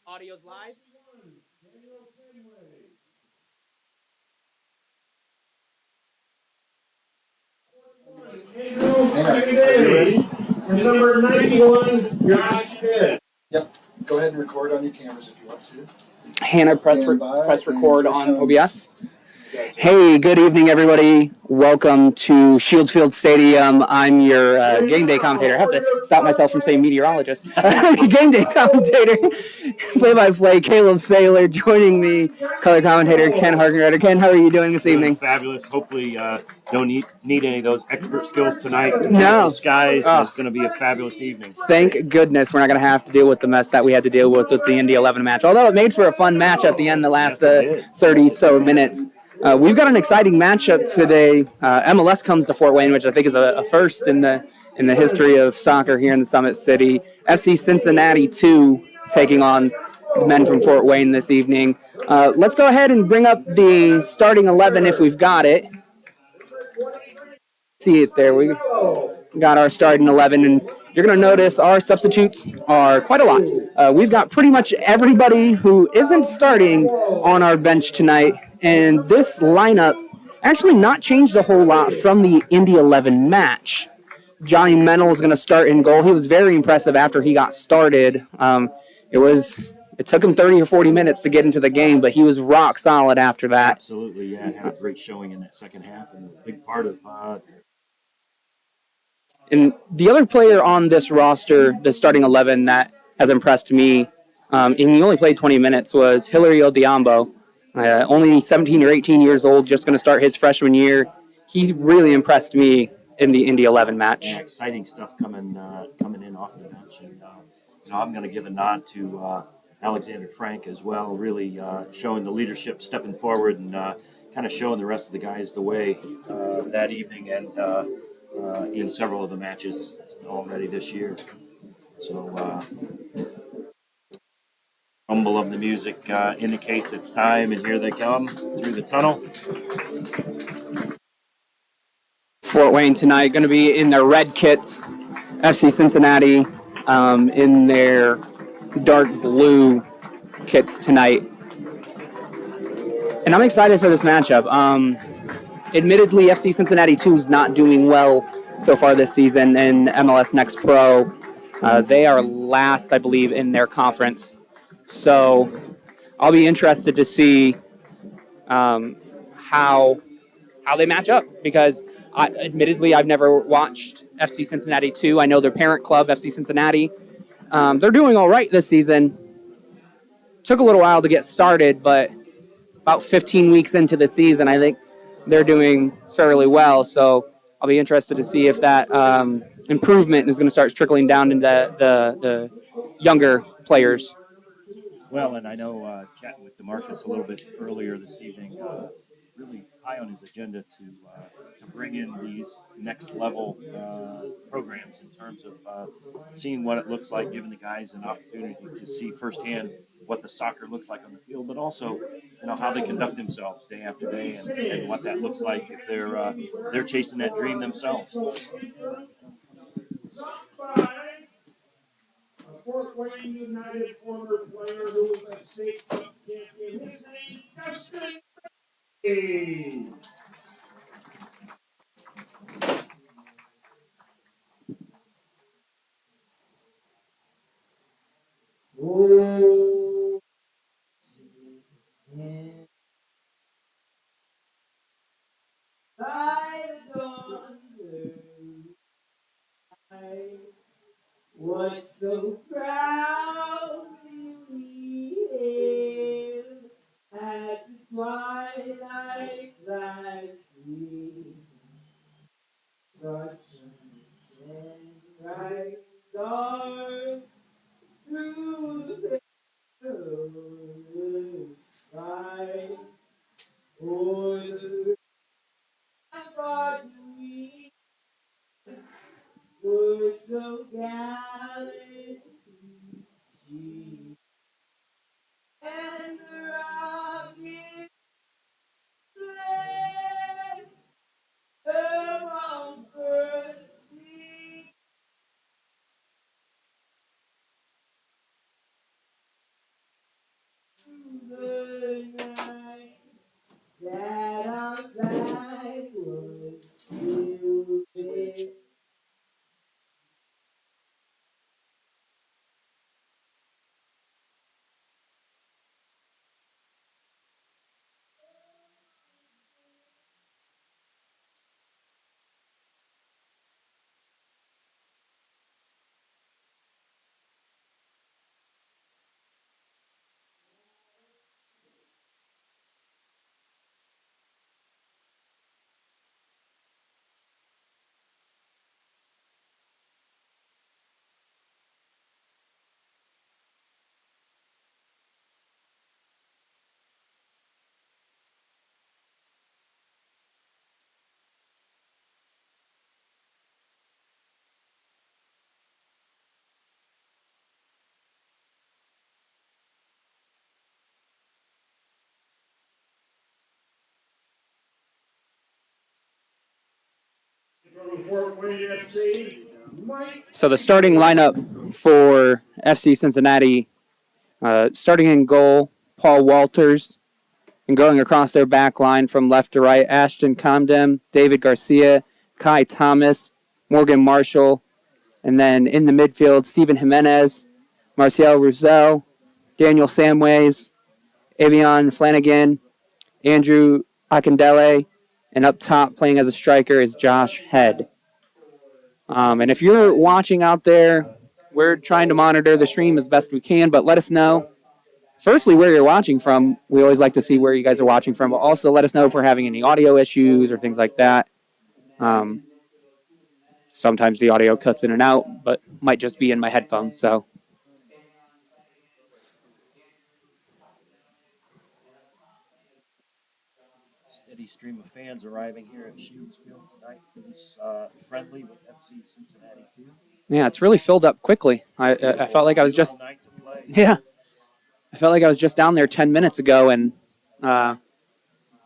Audio's live. Are you ready? And number 91, Josh Pitt. Yep. Go ahead and record on your cameras if you want to. Hannah, press record on OBS. Hey, good evening, everybody. Welcome to Shields Field Stadium. I'm your game day commentator. I have to stop myself from saying meteorologist. Game day commentator, play-by-play, Caleb Saylor, joining me, color commentator Ken Harkenrider. Ken, how are you doing this evening? Fabulous. Hopefully, don't need any of those expert skills tonight. No. Skies. It's going to be a fabulous evening. Thank goodness we're not going to have to deal with the mess that we had to deal with the Indy 11 match. Although it made for a fun match at the end, the last 30 so minutes. We've got an exciting matchup today. MLS comes to Fort Wayne, which I think is a first in the history of soccer here in the Summit City. FC Cincinnati 2 taking on the men from Fort Wayne this evening. Let's go ahead and bring up the starting 11 if we've got it. See it there. We got our starting 11, and you're going to notice our substitutes are quite a lot. We've got pretty much everybody who isn't starting on our bench tonight, and this lineup actually not changed a whole lot from the Indy 11 match. Johnny Mennel is going to start in goal. He was very impressive after he got started. It took him 30 or 40 minutes to get into the game, but he was rock solid after that. Absolutely, yeah. Had a great showing in that second half, and a big part of And the other player on this roster, the starting 11 that has impressed me, and he only played 20 minutes, was Hilario Diambo. Only 17 or 18 years old, just going to start his freshman year. He really impressed me in the Indy 11 match. Yeah, exciting stuff coming in off the bench, and I'm going to give a nod to Alexander Frank as well. Really showing the leadership, stepping forward, and kind of showing the rest of the guys the way that evening, and in several of the matches already this year. So, rumble of the music indicates it's time, and here they come through the tunnel. Fort Wayne tonight going to be in their red kits. FC Cincinnati in their dark blue kits tonight. And I'm excited for this matchup. Admittedly, FC Cincinnati 2 is not doing well so far this season in MLS Next Pro. They are last, I believe, in their conference. So I'll be interested to see how they match up, because admittedly, I've never watched FC Cincinnati 2. I know their parent club, FC Cincinnati. They're doing all right this season. Took a little while to get started, but about 15 weeks into the season, I think they're doing fairly well. So I'll be interested to see if that improvement is going to start trickling down into the younger players. Well, and I know chatting with DeMarcus a little bit earlier this evening, really high on his agenda to bring in these next level programs in terms of seeing what it looks like, giving the guys an opportunity to see firsthand what the soccer looks like on the field, but also how they conduct themselves day after day, and what that looks like if they're chasing that dream themselves. Fort Wayne United former player who was a state cup champion. His name, Justin. What so proudly we hailed at the twilight's I sleep, such and bright stars through the perilous sky, o'er the ramparts we were so gallant. And the rocket fled among first sea. the night that outside would still be. From Fort Wayne FC, Mike. So the starting lineup for FC Cincinnati, starting in goal, Paul Walters, and going across their back line from left to right, Ashton Comden, David Garcia, Kai Thomas, Morgan Marshall, and then in the midfield, Steven Jimenez, Marcial Roussel, Daniel Samways, Avion Flanagan, Andrew Akindele, and up top playing as a striker is Josh Head. And if you're watching out there, we're trying to monitor the stream as best we can, but let us know, firstly, where you're watching from. We always like to see where you guys are watching from, but also let us know if we're having any audio issues or things like that. Sometimes the audio cuts in and out, but might just be in my headphones, so. Steady stream of fans arriving here at Shields Field tonight for this friendly with FC Cincinnati 2. Yeah, it's really filled up quickly. I felt like I was just, Night to play. yeah, I felt like I was just down there 10 minutes ago, and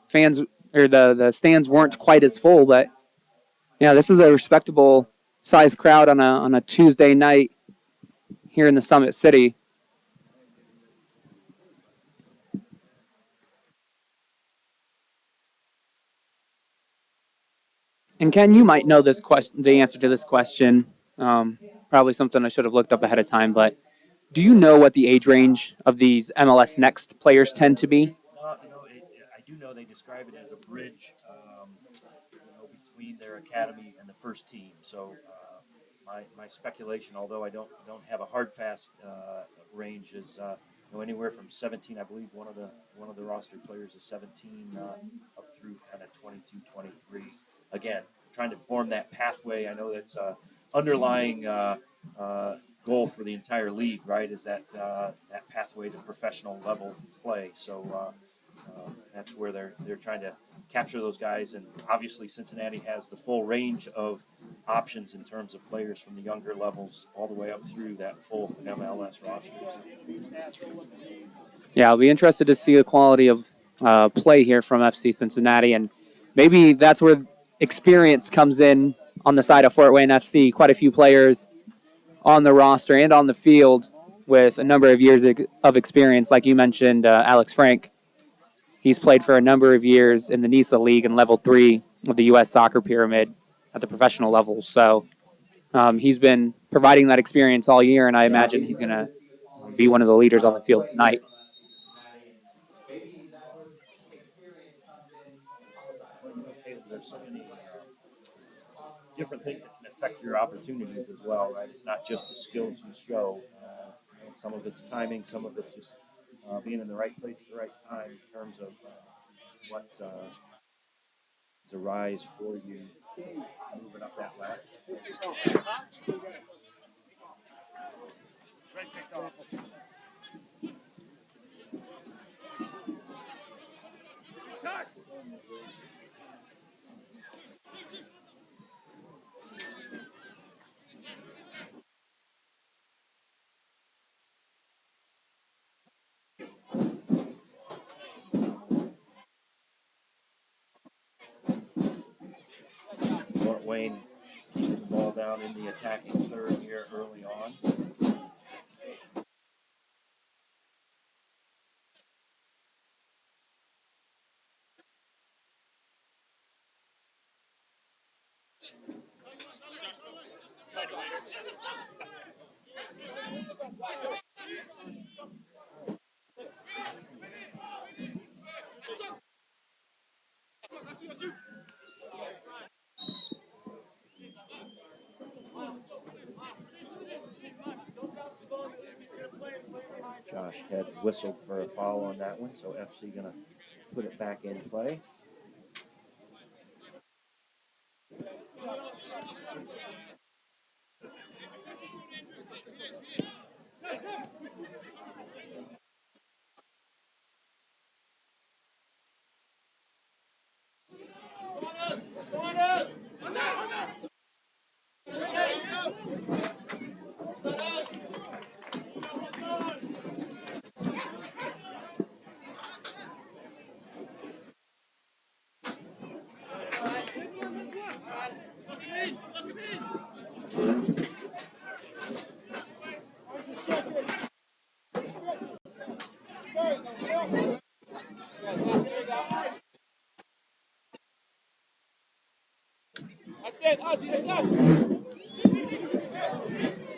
fans or the stands weren't quite as full, but yeah, this is a respectable sized crowd on a Tuesday night here in the Summit City. And Ken, you might know this question, the answer to this question. Probably something I should have looked up ahead of time, but do you know what the age range of these MLS Next players tend to be? I do know they describe it as a bridge, between their academy and the first team. So my speculation, although I don't have a hard fast range, is anywhere from 17. I believe one of the roster players is 17 up through kind of 22, 23. Again, trying to form that pathway. I know that's underlying goal for the entire league, right? Is that that pathway to professional level play. So that's where they're trying to capture those guys, and obviously Cincinnati has the full range of options in terms of players from the younger levels all the way up through that full MLS roster. Yeah, I'll be interested to see the quality of play here from FC Cincinnati, and maybe that's where experience comes in on the side of Fort Wayne FC. Quite a few players on the roster and on the field with a number of years of experience, like you mentioned, Alex Frank. He's played for a number of years in the NISA League and Level 3 of the U.S. Soccer Pyramid at the professional level. So he's been providing that experience all year, and I imagine he's going to be one of the leaders on the field tonight. Caleb, there's so many different things that can affect your opportunities as well, right? It's not just the skills you show. Some of it's timing, some of it's just being in the right place at the right time in terms of what is a rise for you moving up that ladder. Fort Wayne keeping the ball down in the attacking third here early on. Josh had whistled for a foul on that one, so FC going to put it back in play.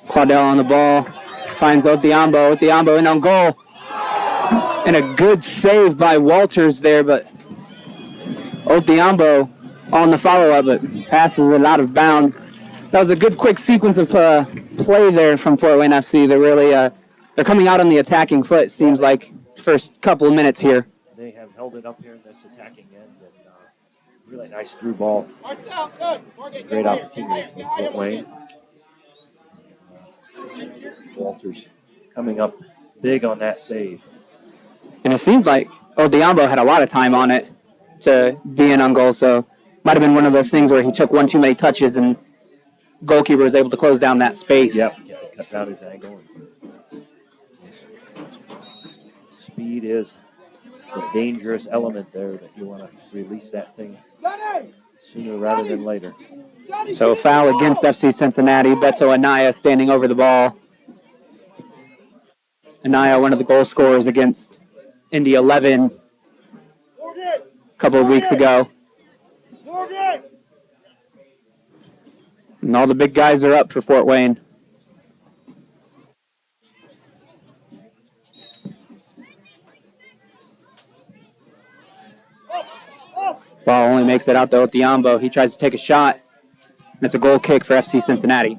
Claudel on the ball, finds Othiambo. Othiambo in on goal. And a good save by Walters there, but Othiambo on the follow-up, but passes it out of bounds. That was a good quick sequence of play there from Fort Wayne FC. They're really they're coming out on the attacking foot, seems like, first couple of minutes here. They have held it up here in this attacking end, and really nice through ball. Great opportunity for Fort Wayne. Walters coming up big on that save. And it seemed like Odiambo had a lot of time on it to be in on goal, so might have been one of those things where he took one too many touches and goalkeeper was able to close down that space. Yep, cut down his angle. Speed is the dangerous element there that you want to release that thing sooner rather than later. So foul against FC Cincinnati. Beto Anaya standing over the ball. Anaya, one of the goal scorers against Indy 11 a couple of weeks ago. And all the big guys are up for Fort Wayne. Ball only makes it out to Othiambo. He tries to take a shot. And it's a goal kick for FC Cincinnati.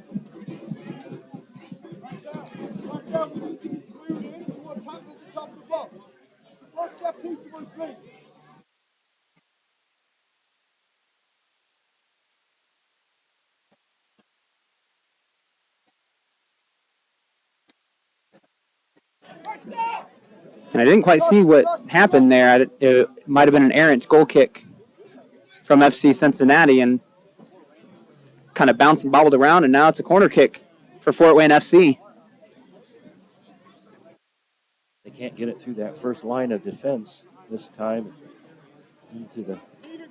And I didn't quite see what happened there. It might have been an errant goal kick from FC Cincinnati and kind of bounced and bobbled around, and now it's a corner kick for Fort Wayne FC. They can't get it through that first line of defense this time into the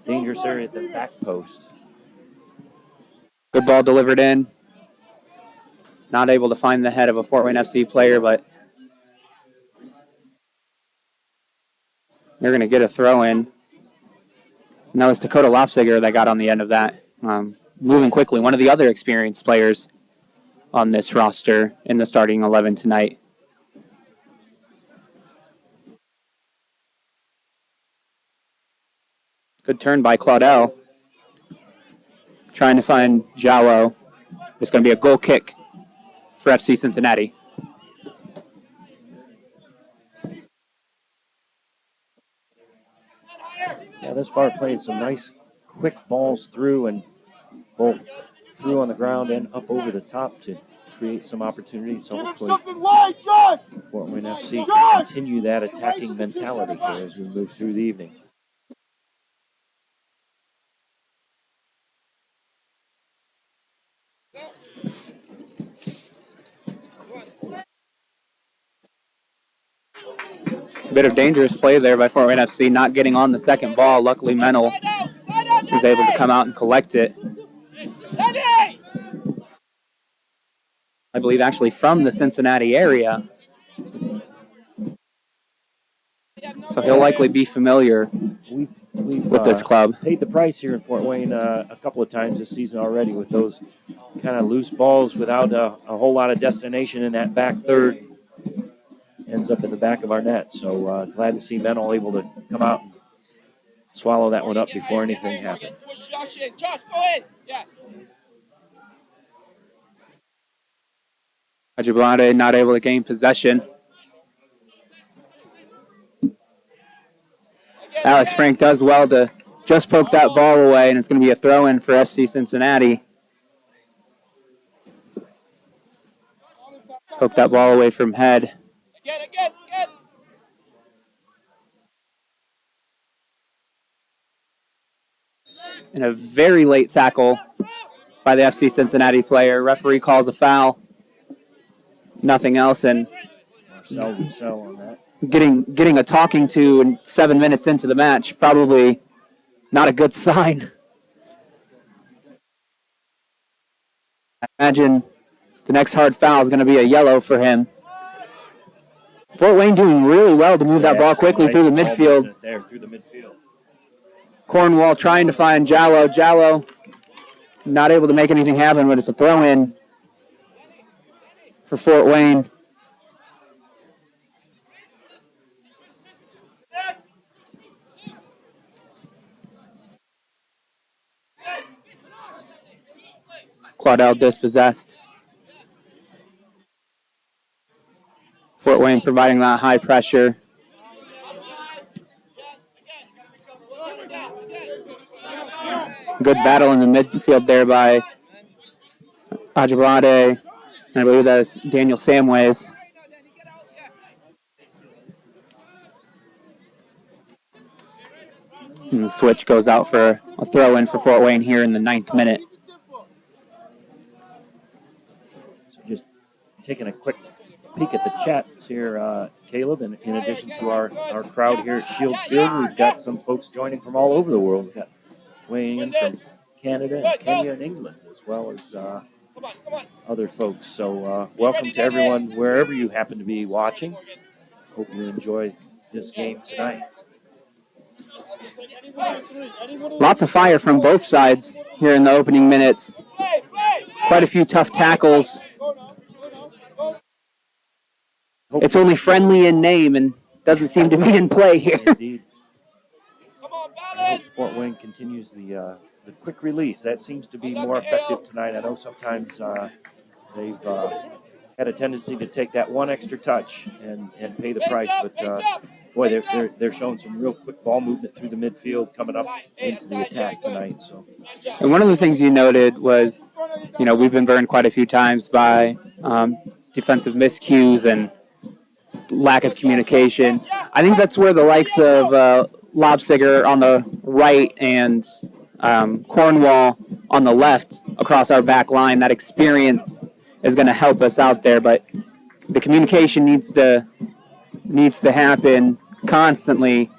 dangerous area at the back post. Good ball delivered in. Not able to find the head of a Fort Wayne FC player, but they're going to get a throw in. And that was Dakota Lopsiger that got on the end of that. Moving quickly, one of the other experienced players on this roster in the starting 11 tonight. Good turn by Claudel. Trying to find Jallo. It's going to be a goal kick for FC Cincinnati. Yeah, this far played some nice quick balls through, and both through on the ground and up over the top to create some opportunities. So hopefully Fort Wayne FC can continue that attacking mentality here as we move through the evening. Bit of dangerous play there by Fort Wayne FC, not getting on the second ball. Luckily, Mennel was able to come out and collect it. I believe actually from the Cincinnati area. So he'll likely be familiar with this club. Paid the price here in Fort Wayne a couple of times this season already with those kind of loose balls without a whole lot of destination in that back third. Ends up in the back of our net. So glad to see Mennel able to come out and swallow that one up before anything happened. Ajiblade not able to gain possession. Alex Frank does well to just poke that ball away, and it's going to be a throw-in for FC Cincinnati. Poke that ball away from head. And a very late tackle by the FC Cincinnati player. Referee calls a foul. Nothing else, and Marcel Roussel on that. Getting a talking to in 7 minutes into the match, probably not a good sign. I imagine the next hard foul is going to be a yellow for him. Fort Wayne doing really well to move that ball quickly through the midfield. There, through the midfield. Cornwall trying to find Jallo. Jallo not able to make anything happen, but it's a throw-in for Fort Wayne. Claudel dispossessed. Fort Wayne providing that high pressure. Good battle in the midfield there by Ajablade. And I believe that is Daniel Samways. And the switch goes out for a throw-in for Fort Wayne here in the 9th minute. So just taking a quick peek at the chats here, Caleb, and in addition to our crowd here at Shield Field, we've got some folks joining from all over the world. We've got weighing in from Canada and Kenya and England, as well as other folks. So welcome to everyone, wherever you happen to be watching. Hope you enjoy this game tonight. Lots of fire from both sides here in the opening minutes. Quite a few tough tackles. It's only friendly in name and doesn't seem to be in play here. Indeed. I hope Fort Wayne continues the quick release. That seems to be more effective tonight. I know sometimes they've had a tendency to take that one extra touch and pay the price, but boy, they're showing some real quick ball movement through the midfield coming up into the attack tonight. So, and one of the things you noted was, we've been burned quite a few times by defensive miscues and lack of communication. I think that's where the likes of Lobsiger on the right and Cornwall on the left across our back line, that experience is going to help us out there, but the communication needs to happen constantly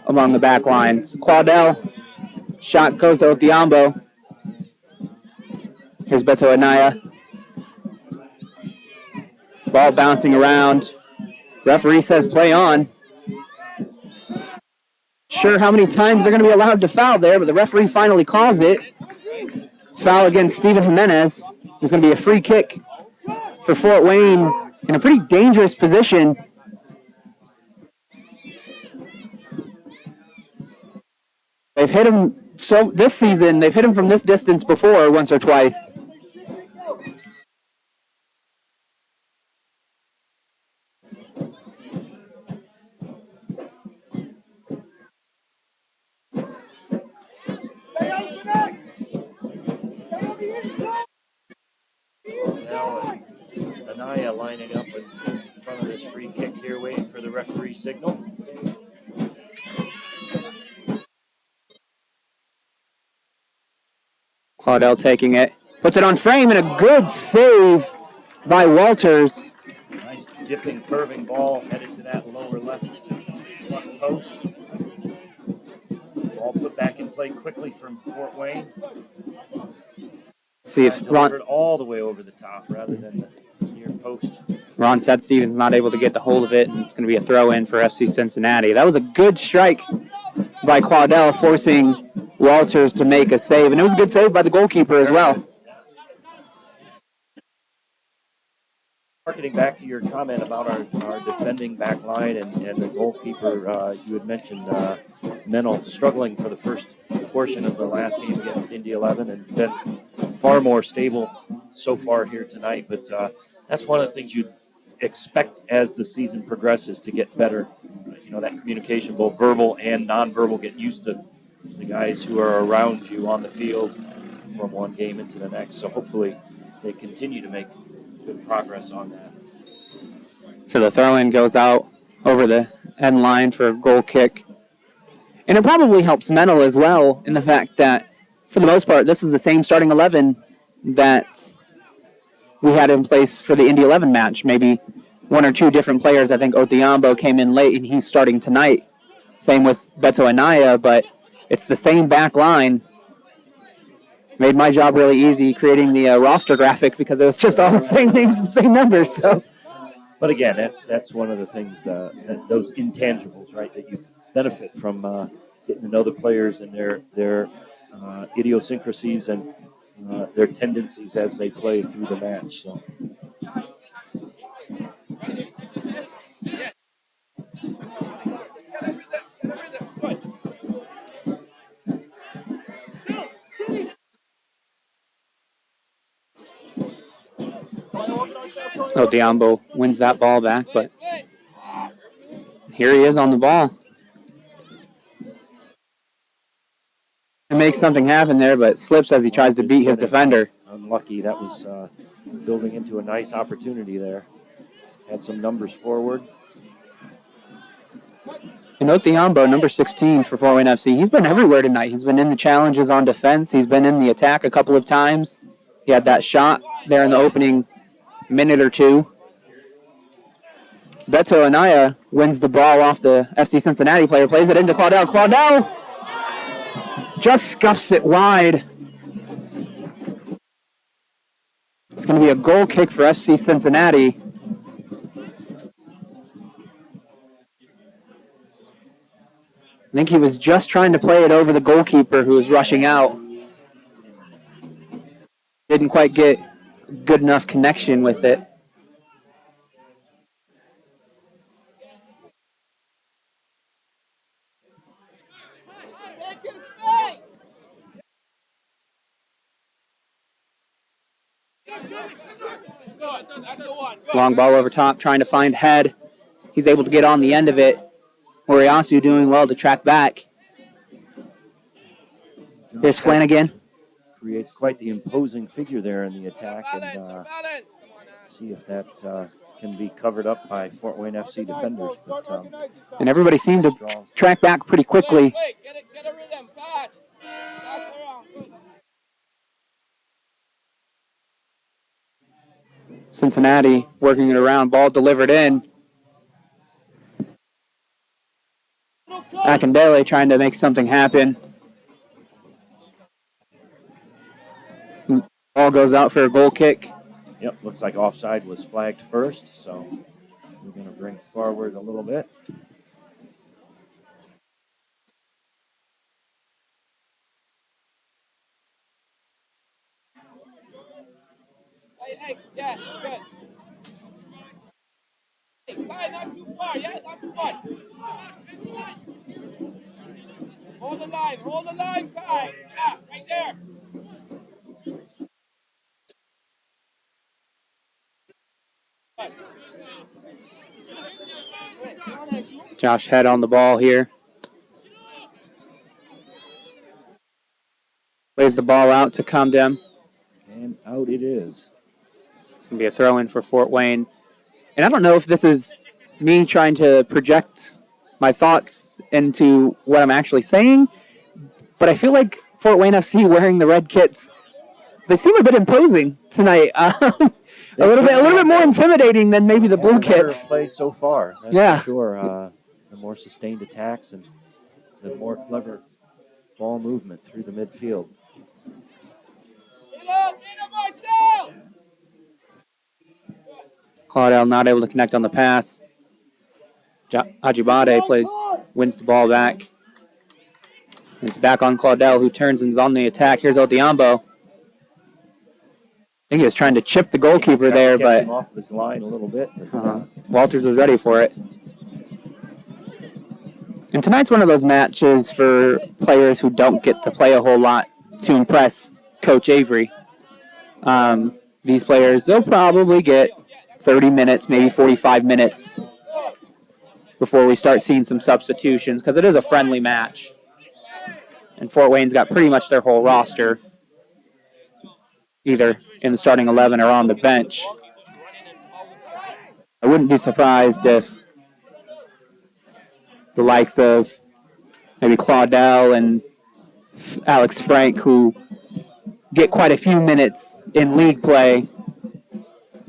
along the back lines. Claudel, shot goes to Otiambo. Here's Beto Anaya. Ball bouncing around. Referee says play on. Sure how many times they're going to be allowed to foul there, but the referee finally calls it. Foul against Steven Jimenez. There's going to be a free kick for Fort Wayne in a pretty dangerous position. They've hit him, so this season, they've hit him from this distance before once or twice. now Anaya lining up in front of this free kick here, waiting for the referee signal. Claudel taking it, puts it on frame, and a good save by Walters. Nice dipping, curving ball headed to that lower left front post. Ball put back in play quickly from Fort Wayne. See if Ron delivered all the way over the top rather than the near post. Ron said Stevens not able to get the hold of it, and it's going to be a throw-in for FC Cincinnati. That was a good strike by Claudel, forcing Walters to make a save, and it was a good save by the goalkeeper as well. Marketing back to your comment about our defending back line and the goalkeeper, you had mentioned Mennel struggling for the first portion of the last game against Indy 11 and been far more stable so far here tonight. But that's one of the things you'd expect as the season progresses to get better. That communication, both verbal and nonverbal, get used to the guys who are around you on the field from one game into the next. So hopefully they continue to make good progress on that. So the throw-in goes out over the end line for a goal kick. And it probably helps mental as well in the fact that, for the most part, this is the same starting 11 that we had in place for the Indy 11 match. Maybe one or two different players. I think Othiambo came in late, and he's starting tonight. Same with Beto Anaya, but it's the same back line. Made my job really easy creating the roster graphic because it was just all the same names and same numbers. So, but again, that's one of the things, those intangibles, right, that you benefit from getting to know the players and their idiosyncrasies and their tendencies as they play through the match. So. Diambo wins that ball back, but here he is on the ball. To make something happen there, but slips as he tries to beat his defender. Unlucky. That was building into a nice opportunity there. Had some numbers forward. And Othiambo, number 16 for Fort Wayne FC, he's been everywhere tonight. He's been in the challenges on defense. He's been in the attack a couple of times. He had that shot there in the opening minute or two. Beto Anaya wins the ball off the FC Cincinnati player, plays it into Claudel. Claudel just scuffs it wide. It's going to be a goal kick for FC Cincinnati. I think he was just trying to play it over the goalkeeper who was rushing out. Didn't quite get good enough connection with it. Long ball over top, trying to find head. He's able to get on the end of it. Moriyasu doing well to track back. Here's Flanagan. Creates quite the imposing figure there in the attack, and see if that can be covered up by Fort Wayne FC defenders. But, and everybody seemed to track back pretty quickly. Get a rhythm, pass. Pass around. Cincinnati working it around, ball delivered in. Akindele trying to make something happen. Ball goes out for a goal kick. Yep, looks like offside was flagged first, so we're going to bring it forward a little bit. Hey, yeah, good. Hey, not too far, yeah, not too far. Hold the line, Kai. Yeah, right there. Josh Head on the ball here. Plays the ball out to Comdem. And out it is. It's going to be a throw-in for Fort Wayne. And I don't know if this is me trying to project my thoughts into what I'm actually saying, but I feel like Fort Wayne FC wearing the red kits, they seem a bit imposing tonight. A little bit more intimidating than maybe the blue kits. Play so far, that's yeah, for sure. The more sustained attacks and the more clever ball movement through the midfield. Claudel not able to connect on the pass. Ajibade wins the ball back. It's back on Claudel, who turns and is on the attack. Here's Othiambo. I think he was trying to chip the goalkeeper there, but him off this line a little bit. But, Walters was ready for it. And tonight's one of those matches for players who don't get to play a whole lot to impress Coach Avery. These players, they'll probably get 30 minutes, maybe 45 minutes before we start seeing some substitutions, because it is a friendly match. And Fort Wayne's got pretty much their whole roster either in the starting 11 or on the bench. I wouldn't be surprised if the likes of maybe Claudel and Alex Frank, who get quite a few minutes in league play,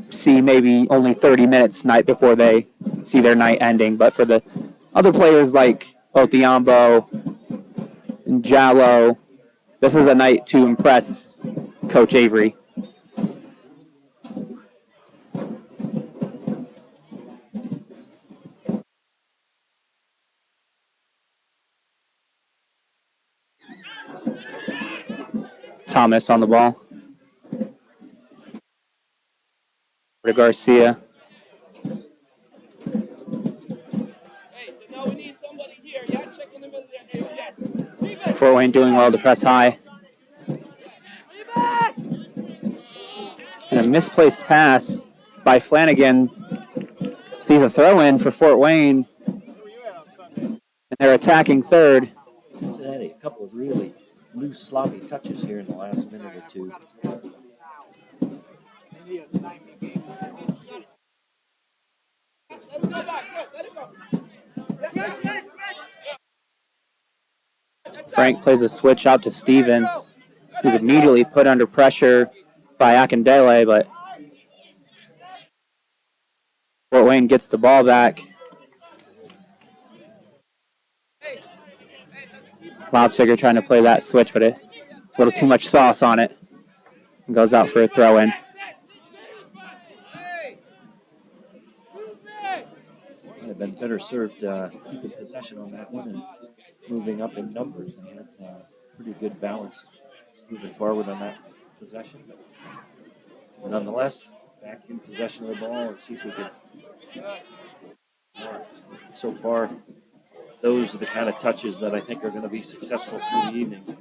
see maybe only 30 minutes tonight before they see their night ending. But for the other players like Othiambo and Jallo, this is a night to impress Coach Avery. Thomas on the ball. To Garcia. Fort Wayne doing well to press high. And a misplaced pass by Flanagan sees a throw in for Fort Wayne. And they're attacking third. Cincinnati, a couple of really loose, sloppy touches here in the last minute or two. Frank plays a switch out to Stevens, who's immediately put under pressure by Akindele, but Fort Wayne gets the ball back. Lobstiger trying to play that switch, but a little too much sauce on it. And goes out for a throw-in. Might have been better served keeping possession on that one and moving up in numbers. And had pretty good balance moving forward on that possession. But nonetheless, back in possession of the ball and see if we could. So far, those are the kind of touches that I think are going to be successful through the evening.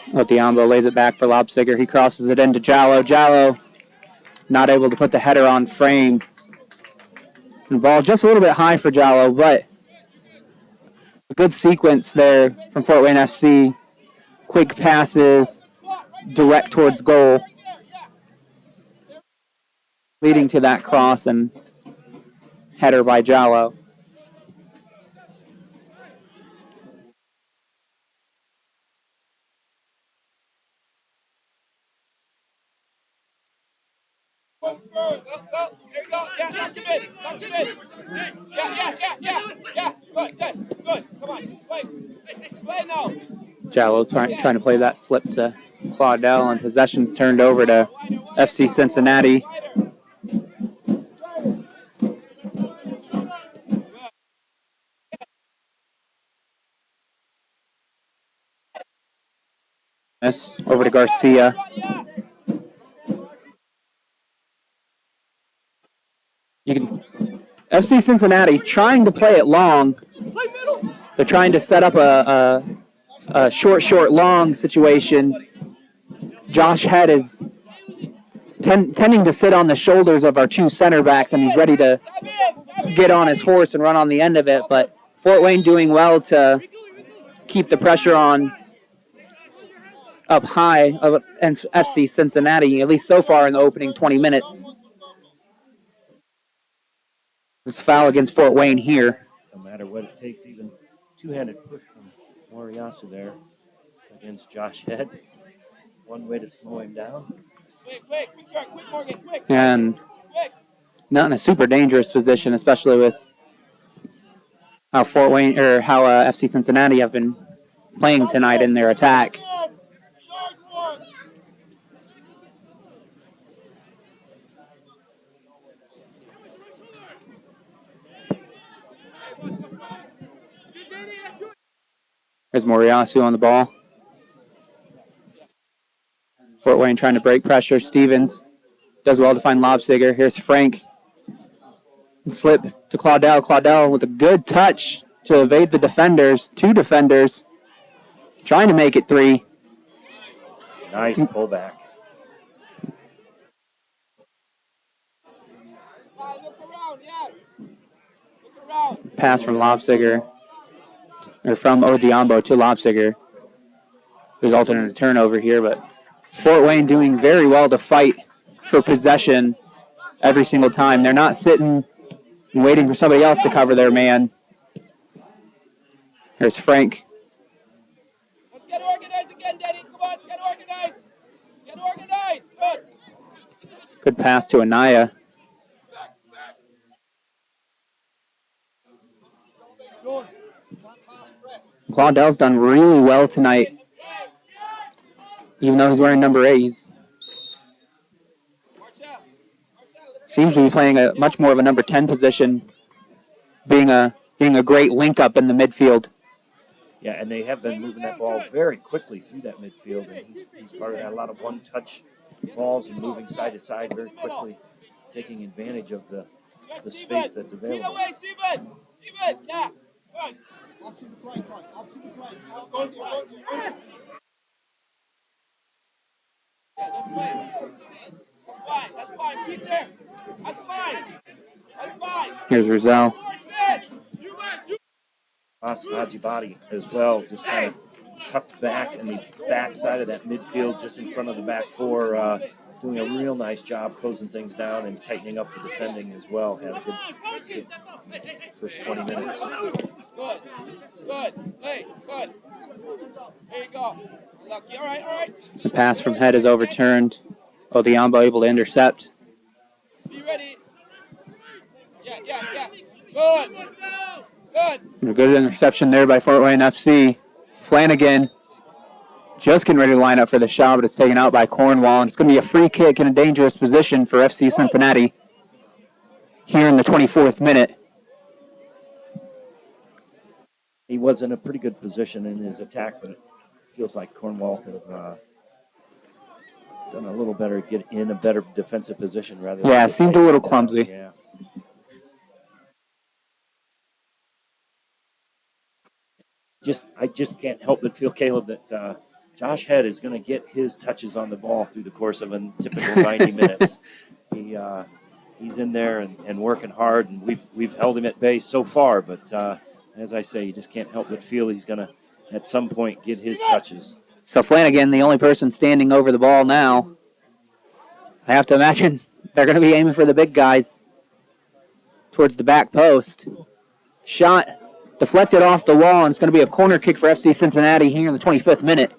Othiambo lays it back for Lobstiger. He crosses it into Jallo. Jallo not able to put the header on frame. The ball just a little bit high for Jallo, but a good sequence there from Fort Wayne FC. Quick passes, direct towards goal, leading to that cross and header by Jallo. Jallo trying to play that slip to Claudel, and possession's turned over to FC Cincinnati. Over to Garcia. FC Cincinnati trying to play it long. They're trying to set up a short, long situation. Josh Head is tending to sit on the shoulders of our two center backs, and he's ready to get on his horse and run on the end of it. But Fort Wayne doing well to keep the pressure on up high of FC Cincinnati, at least so far in the opening 20 minutes. This foul against Fort Wayne here. No matter what it takes, even two-handed push from Moriyasu there against Josh Head. One way to slow him down. And not in a super dangerous position, especially with how Fort Wayne or how FC Cincinnati have been playing tonight in their attack. There's Moriyasu on the ball. Fort Wayne trying to break pressure. Stevens does well to find Lobstiger. Here's Frank. Slip to Claudel. Claudel with a good touch to evade the defenders. Two defenders trying to make it three. Nice pullback. pass from Lobsiger, or from Odiambo to Lobsiger, resulted in a turnover here, but Fort Wayne doing very well to fight for possession every single time. They're not sitting and waiting for somebody else to cover their man. Here's Frank. Let's get organized again, Denny. Come on, get organized. Get organized. Good. Good pass to Anaya. Claudell's done really well tonight. Even though he's wearing number 8, he seems to be playing a much more of a number 10 position, being a great link up in the midfield. Yeah, and they have been moving that ball very quickly through that midfield, and he's part of that. A lot of one-touch balls and moving side to side very quickly, taking advantage of the space that's available. Steven, yeah. Good. Yeah, don't play. That's fine. Keep there. That's fine. Here's Rizal. Hajibadi as well, just kind of tucked back in the back side of that midfield, just in front of the back four, doing a real nice job closing things down and tightening up the defending as well. Had a good first 20 minutes. Good. Hey, good. There you go. Lucky. All right. The pass from Head is overturned. Odiambo able to intercept. Be ready. Yeah. Good. A good interception there by Fort Wayne FC. Flanagan just getting ready to line up for the shot, but it's taken out by Cornwall. And it's going to be a free kick in a dangerous position for FC Cincinnati here in the 24th minute. He was in a pretty good position in his attack, but it feels like Cornwall could have done a little better, get in a better defensive position rather than. Yeah, it seemed a little clumsy. Yeah. I just can't help but feel, Caleb, that Josh Head is going to get his touches on the ball through the course of a typical 90 minutes. He's in there and working hard, and we've held him at bay so far. But as I say, you just can't help but feel he's going to at some point get his touches. So Flanagan, the only person standing over the ball now. I have to imagine they're going to be aiming for the big guys towards the back post. Shot deflected off the wall, and it's going to be a corner kick for FC Cincinnati here in the 25th minute.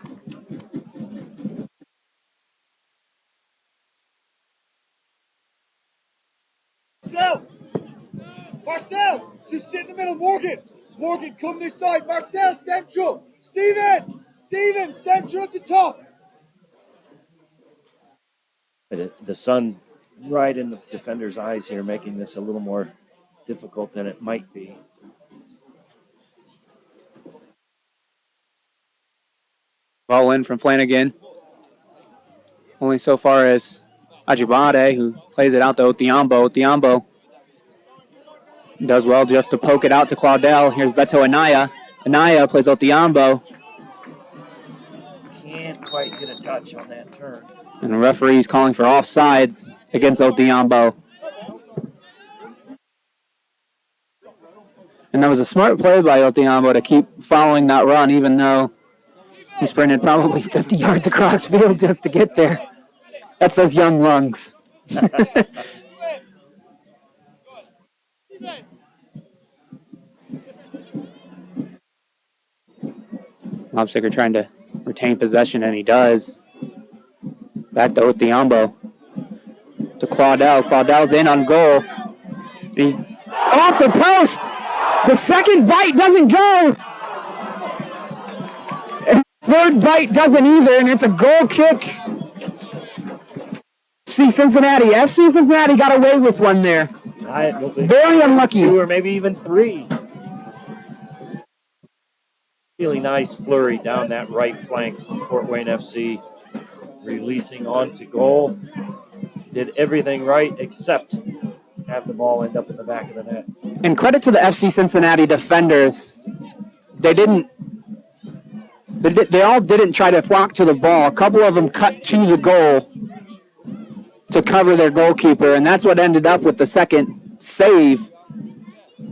Marcel, just sit in the middle. Morgan, come this side. Marcel, central. Steven, central at the top. The sun right in the defender's eyes here, making this a little more difficult than it might be. Ball in from Flanagan. Only so far as Ajibade, who plays it out to Odiambo. Odiambo does well just to poke it out to Claudel. Here's Beto Anaya. Anaya plays Odiambo. Can't quite get a touch on that turn. And the referee's calling for offsides against Odiambo. And that was a smart play by Odiambo to keep following that run, even though he sprinted probably 50 yards across field just to get there. That's those young lungs. Lobsiger trying to retain possession, and he does. Back to Odiambo. To Claudel. Claudel's in on goal. He's off the post. The second bite doesn't go. And third bite doesn't either, and it's a goal kick. FC Cincinnati got away with one there. Very unlucky. 2 or maybe even 3. Really nice flurry down that right flank from Fort Wayne FC. Releasing onto goal. Did everything right except have the ball end up in the back of the net. And credit to the FC Cincinnati defenders. They all didn't try to flock to the ball. A couple of them cut to the goal to cover their goalkeeper, and that's what ended up with the second save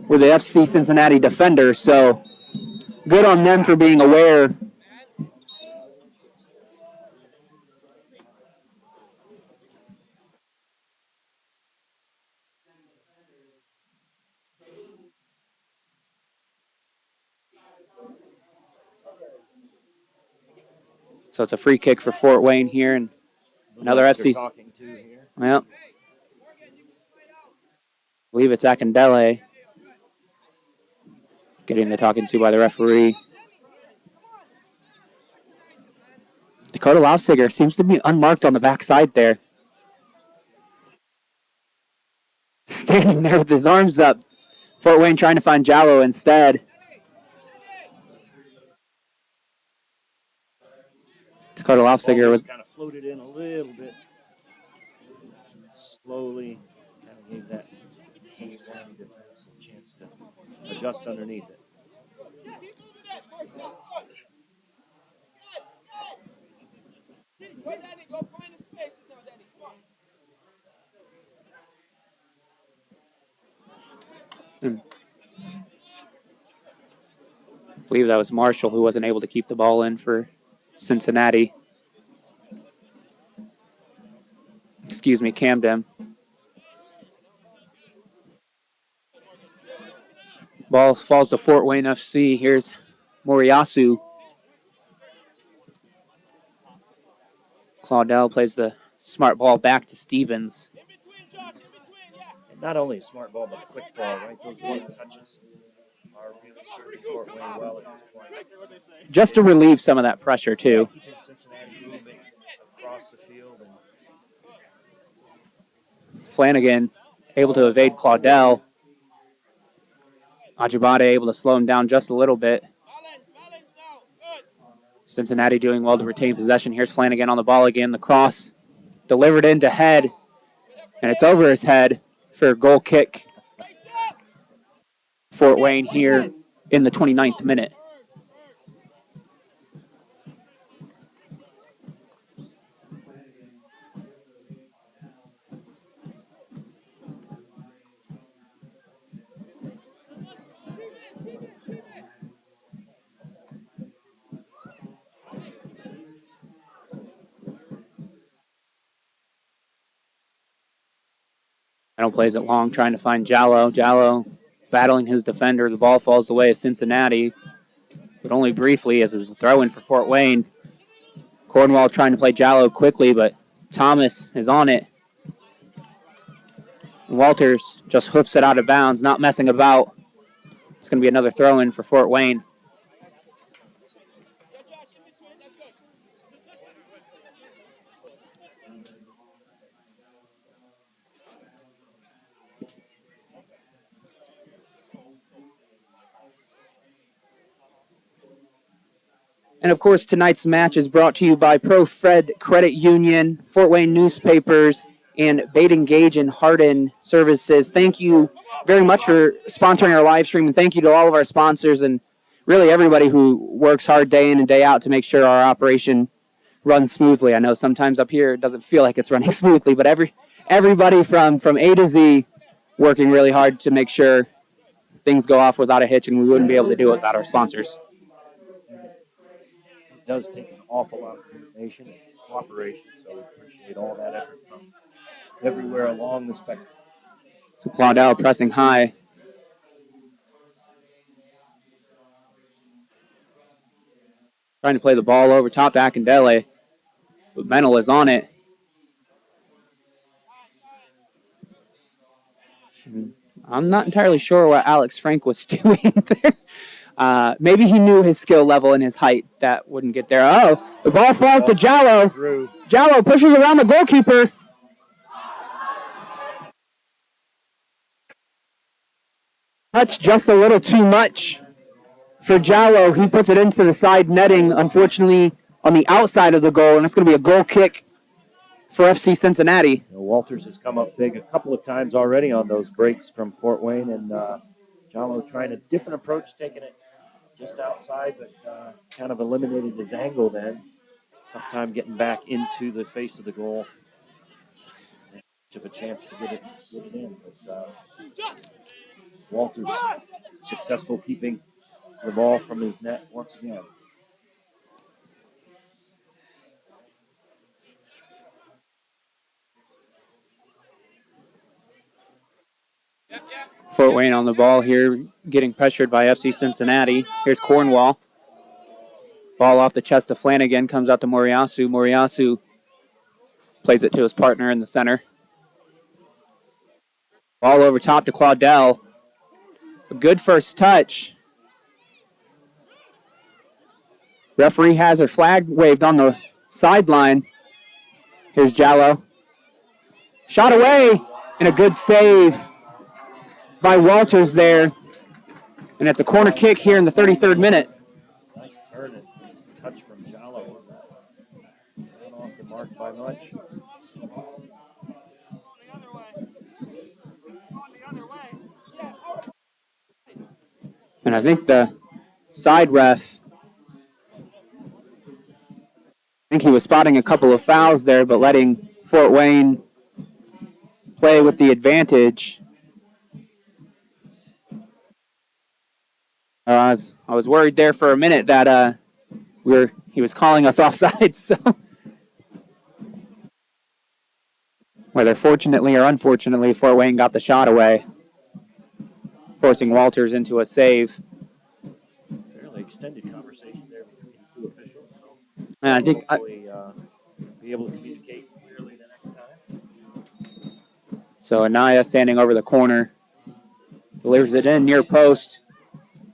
were the FC Cincinnati defenders, so good on them for being aware. So it's a free kick for Fort Wayne here, and another FC. Talking to here. Well, I believe it's Akindele getting the talking to by the referee. Dakota Laufsiger seems to be unmarked on the backside there. Standing there with his arms up. Fort Wayne trying to find Jallo instead. Dakota Laufsiger was kind of floated in a little bit slowly, kind of gave that Cincinnati defense a chance to adjust underneath it. I believe that was Marshall who wasn't able to keep the ball in for Cincinnati. Excuse me, Camden. Ball falls to Fort Wayne FC. Here's Moriyasu. Claudel plays the smart ball back to Stevens. And not only a smart ball, but a quick ball, right? Those one touches are really serving Fort Wayne well at this point. Just to relieve some of that pressure, too. Keeping Cincinnati moving across the field. And Flanagan able to evade Claudel. Ajibade able to slow him down just a little bit. Cincinnati doing well to retain possession. Here's Flanagan on the ball again. The cross delivered into head, and it's over his head for a goal kick. Fort Wayne here in the 29th minute. Meadow plays it long, trying to find Jallo. Jallo battling his defender. The ball falls away of Cincinnati, but only briefly as it's a throw-in for Fort Wayne. Cornwall trying to play Jallo quickly, but Thomas is on it. Walters just hoofs it out of bounds, not messing about. It's going to be another throw-in for Fort Wayne. And of course, tonight's match is brought to you by ProFed Credit Union, Fort Wayne Newspapers, and Bait Engage and Hardin Services. Thank you very much for sponsoring our live stream, and thank you to all of our sponsors and really everybody who works hard day in and day out to make sure our operation runs smoothly. I know sometimes up here it doesn't feel like it's running smoothly, but everybody from A to Z working really hard to make sure things go off without a hitch, and we wouldn't be able to do it without our sponsors. it does take an awful lot of coordination and cooperation, so we appreciate all that effort from everywhere along the spectrum. So Claudel pressing high. Trying to play the ball over top Akindele, but Mennel is on it. I'm not entirely sure what Alex Frank was doing there. Maybe he knew his skill level and his height that wouldn't get there. Oh, the ball falls to Jallo. Jallo pushes around the goalkeeper. Touch just a little too much for Jallo. He puts it into the side netting, unfortunately, on the outside of the goal, and it's going to be a goal kick for FC Cincinnati. Walters has come up big a couple of times already on those breaks from Fort Wayne, and Jallo trying a different approach, taking it just outside, but kind of eliminated his angle then. Tough time getting back into the face of the goal. Much of a chance to get it in. But, Walters successful keeping the ball from his net once again. Fort Wayne on the ball here, getting pressured by FC Cincinnati. Here's Cornwall. Ball off the chest of Flanagan, comes out to Moriyasu. Moriyasu plays it to his partner in the center. Ball over top to Claudel. A good first touch. Referee has her flag waved on the sideline. Here's Jallo. Shot away, and a good save by Walters there. And it's a corner kick here in the 33rd minute. Nice turn and touch from Jallo on that one. Not off the mark by much. And I think the side ref, I think he was spotting a couple of fouls there, but letting Fort Wayne play with the advantage. I was worried there for a minute that he was calling us offside. So whether fortunately or unfortunately, Fort Wayne got the shot away, forcing Walters into a save. Fairly extended conversation there between the two officials. So And I think hopefully be able to communicate clearly the next time. So Anaya standing over the corner, delivers it in near post,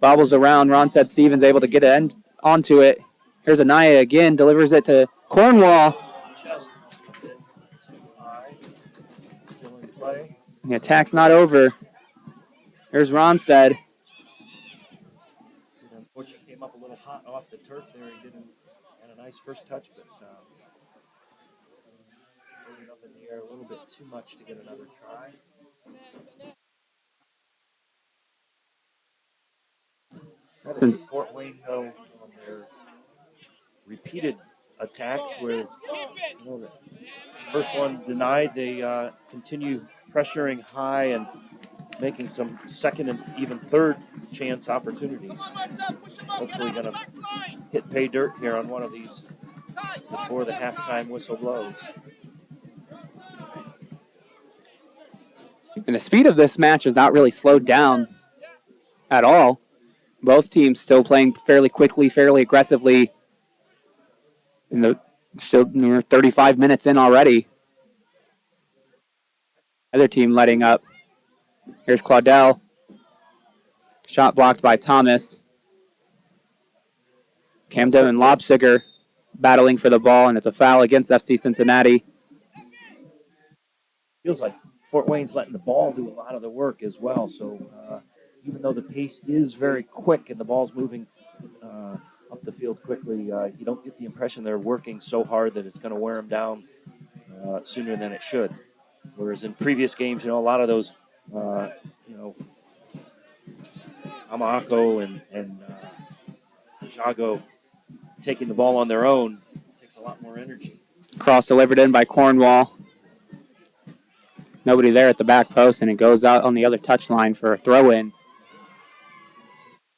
bobbles around. Ronstead Stevens able to get it onto it. Here's Anaya again, delivers it to Cornwall. Just still in play. The attack's not over. Here's Ronstead. He unfortunately came up a little hot off the turf there. He had a nice first touch, but throwing it up in the air a little bit too much to get another try. Since Fort Wayne, though, on their repeated attacks, where the first one denied, they continue pressuring high and making some second and even third chance opportunities. Hopefully going to hit pay dirt here on one of these before the halftime whistle blows. And the speed of this match has not really slowed down at all. Both teams still playing fairly quickly, fairly aggressively. Still 35 minutes in already. Other team letting up. Here's Claudel. Shot blocked by Thomas. Camden and Lobsiger battling for the ball, and it's a foul against FC Cincinnati. Feels like Fort Wayne's letting the ball do a lot of the work as well. So even though the pace is very quick and the ball's moving up the field quickly, you don't get the impression they're working so hard that it's going to wear them down sooner than it should. Whereas in previous games, a lot of those, Amahako and Jago taking the ball on their own takes a lot more energy. Cross delivered in by Cornwall. Nobody there at the back post, and it goes out on the other touchline for a throw-in.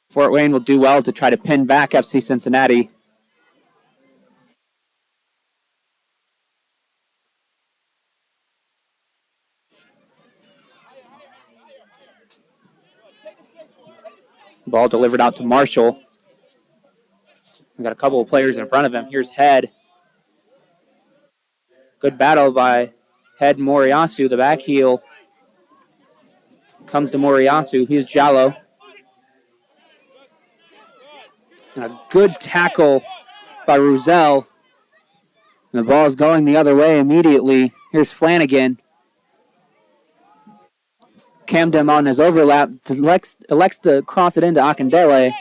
Fort Wayne will do well to try to pin back FC Cincinnati. Ball delivered out to Marshall. We got a couple of players in front of him. Here's Head. Good battle by Head Moriyasu. The back heel comes to Moriyasu. Here's Jallo. And a good tackle by Ruzel. And the ball is going the other way immediately. Here's Flanagan. Camden on his overlap elects to cross it into Akindele.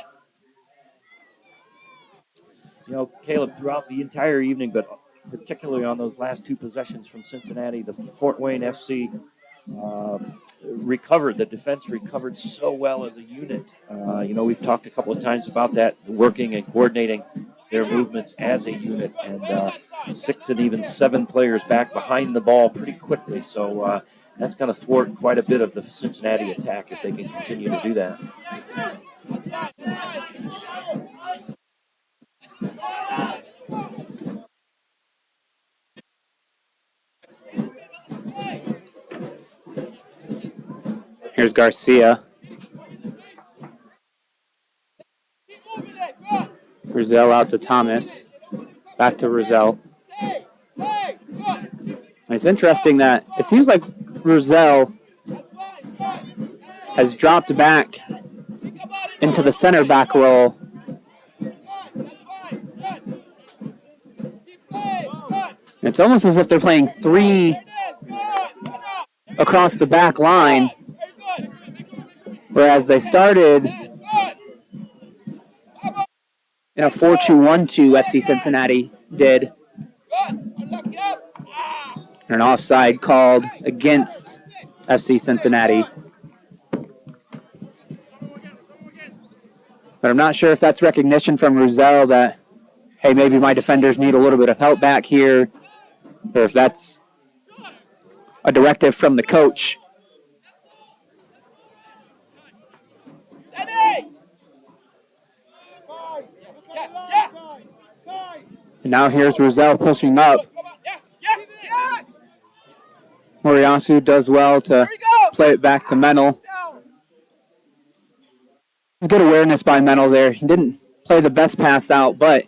Caleb, throughout the entire evening, but particularly on those last two possessions from Cincinnati, the Fort Wayne FC recovered. The defense recovered so well as a unit. We've talked a couple of times about that, working and coordinating their movements as a unit. And 6 and even 7 players back behind the ball pretty quickly. So that's going to thwart quite a bit of the Cincinnati attack if they can continue to do that. Here's Garcia. Rizal out to Thomas. Back to Rizal. It's interesting that it seems like Rizal has dropped back into the center back role. It's almost as if they're playing 3 across the back line, whereas they started in a 4-2-1-2 FC Cincinnati did. An offside called against FC Cincinnati. But I'm not sure if that's recognition from Rizal that, hey, maybe my defenders need a little bit of help back here, or if that's a directive from the coach. And now here's Rizal pushing up. Moriyasu does well to play it back to Mennel. Good awareness by Mennel there. He didn't play the best pass out, but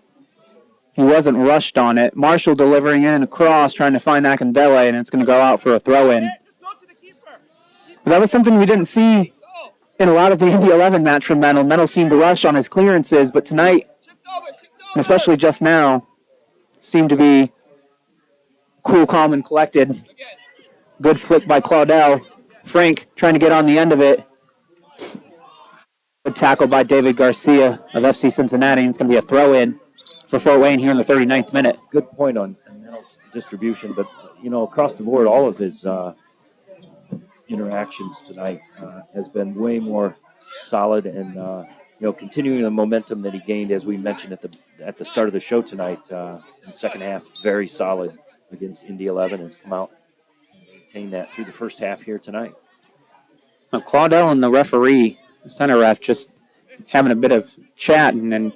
he wasn't rushed on it. Marshall delivering in across, trying to find Akindele, and it's going to go out for a throw-in. That was something we didn't see in a lot of the Indy 11 match from Mennel. Mennel seemed to rush on his clearances, but tonight, and especially just now, seemed to be cool, calm, and collected. Good flick by Claudel. Frank trying to get on the end of it. Good tackle by David Garcia of FC Cincinnati. It's going to be a throw-in for Fort Wayne here in the 39th minute. Good point on Mennel's distribution, but, across the board, all of his interactions tonight has been way more solid and, continuing the momentum that he gained, as we mentioned at the start of the show tonight in the second half, very solid against Indy 11, has come out and maintained that through the first half here tonight. Now, Claudel and the referee, the center ref, just having a bit of chat, and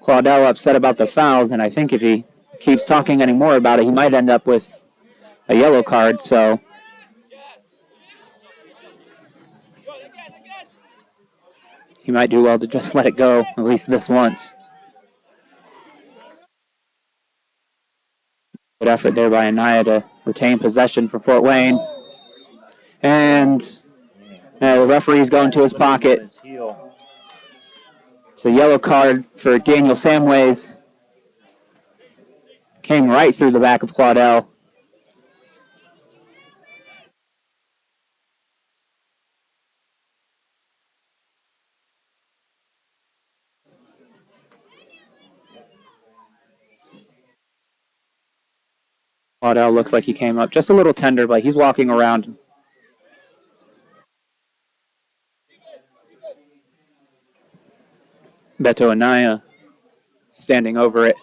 Claudel upset about the fouls, and I think if he keeps talking any more about it, he might end up with a yellow card, so he might do well to just let it go, at least this once. Good effort there by Anaya to retain possession for Fort Wayne. And the referee's going to his pocket. It's a yellow card for Daniel Samways. Came right through the back of Claudel. Claudel looks like he came up just a little tender, but he's walking around. Beto Anaya standing over it.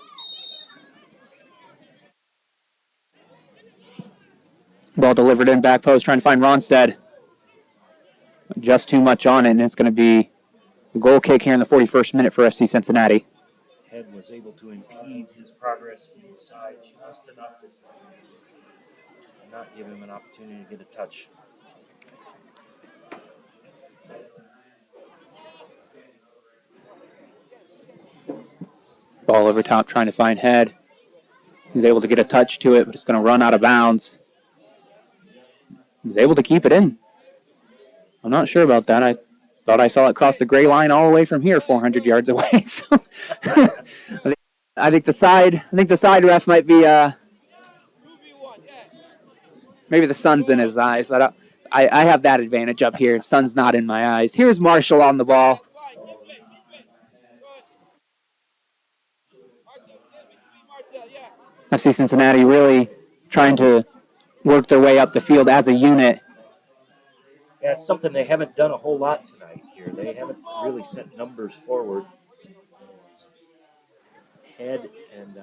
Ball delivered in back post, trying to find Ronstead. Just too much on it, and it's going to be a goal kick here in the 41st minute for FC Cincinnati. Head was able to impede his progress inside just enough to not give him an opportunity to get a touch. Ball over top, trying to find Head. He's able to get a touch to it, but it's going to run out of bounds. He's able to keep it in. I'm not sure about that. I thought I saw it cross the gray line all the way from here, 400 yards away. So I think the side ref might be maybe the sun's in his eyes. I have that advantage up here. Sun's not in my eyes. Here's Marshall on the ball. FC Cincinnati really trying to work their way up the field as a unit. Yeah, it's something they haven't done a whole lot tonight here. They haven't really sent numbers forward. Head and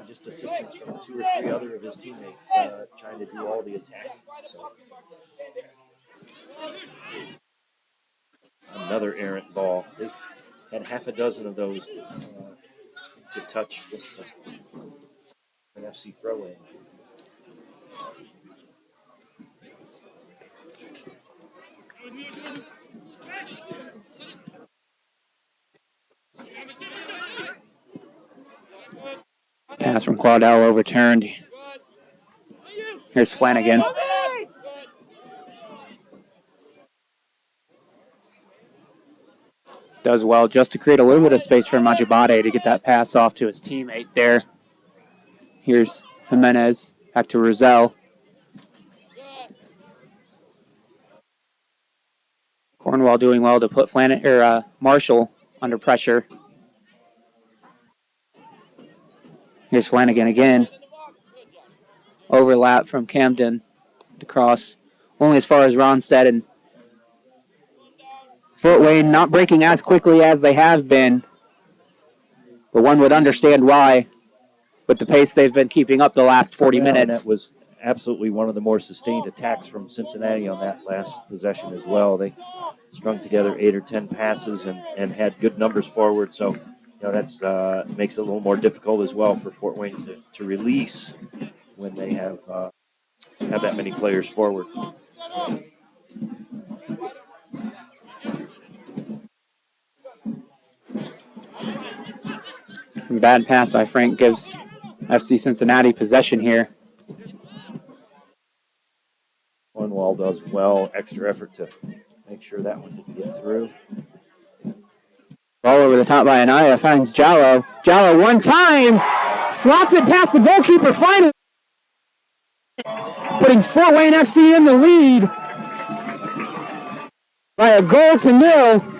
just assistance from 2 or 3 other of his teammates trying to do all the attacking. So another errant ball. They've had half a dozen of those to touch this an FC throw-in. Pass from Claudel overturned. Here's Flanagan. Does well just to create a little bit of space for Majibade to get that pass off to his teammate there. Here's Jimenez, back to Roselle. Cornwall doing well to put Marshall under pressure. Here's Flanagan again. Overlap from Camden to cross. Only as far as Ronstadt, and Fort Wayne not breaking as quickly as they have been. But one would understand why with the pace they've been keeping up the last 40 minutes. That was absolutely one of the more sustained attacks from Cincinnati on that last possession as well. They strung together 8 or 10 passes and had good numbers forward. So, that's makes it a little more difficult as well for Fort Wayne to release when they have that many players forward. Bad pass by Frank gives FC Cincinnati possession here. Cornwall does well. Extra effort to make sure that one didn't get through. Ball over the top by Anaya, finds Jallo. Jallo one time, slots it past the goalkeeper, finally putting Fort Wayne FC in the lead by a 1-0.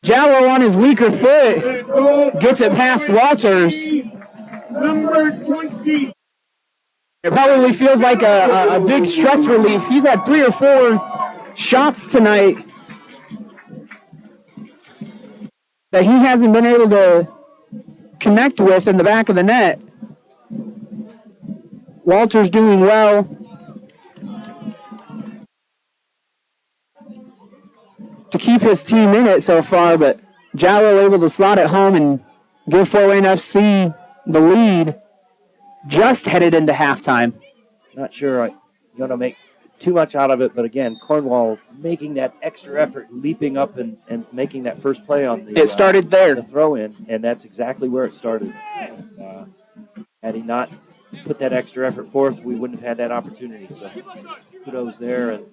Jallo on his weaker foot gets it past Walters. Number 20. It probably feels like a big stress relief. He's had 3 or 4 shots tonight that he hasn't been able to connect with in the back of the net. Walter's doing well. To keep his team in it so far, but Jallo able to slot it home and give Fort Wayne FC the lead just headed into halftime. Not sure I'm going to make too much out of it, but again, Cornwall making that extra effort, leaping up and making that first play on the It started there. The throw-in, and that's exactly where it started. Had he not put that extra effort forth, we wouldn't have had that opportunity. So kudos there. And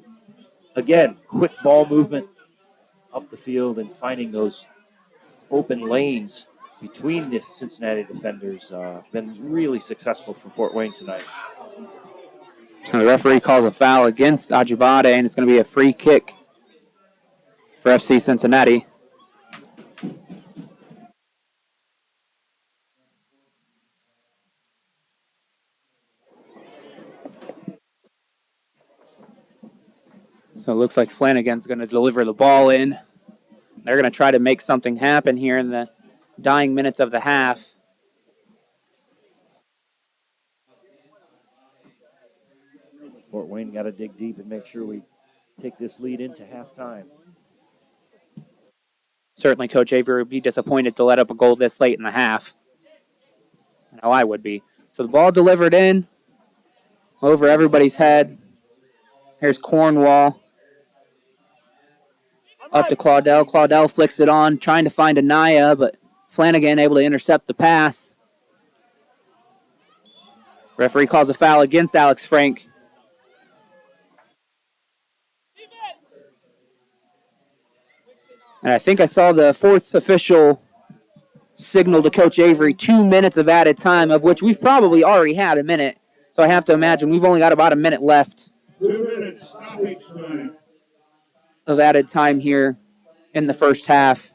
again, quick ball movement up the field and finding those open lanes between the Cincinnati defenders. Been really successful for Fort Wayne tonight. And the referee calls a foul against Ajibade, and it's going to be a free kick for FC Cincinnati. So it looks like Flanagan's going to deliver the ball in. They're going to try to make something happen here in the dying minutes of the half. Fort Wayne got to dig deep and make sure we take this lead into halftime. Certainly Coach Avery would be disappointed to let up a goal this late in the half. I know I would be. So the ball delivered in over everybody's head. Here's Cornwall. Up to Claudel. Claudel flicks it on, trying to find Anaya, but Flanagan able to intercept the pass. Referee calls a foul against Alex Frank. And I think I saw the 4th official signal to Coach Avery 2 minutes of added time, of which we've probably already had a minute. So I have to imagine we've only got about a minute left 2 minutes, stoppage time. of added time here in the first half.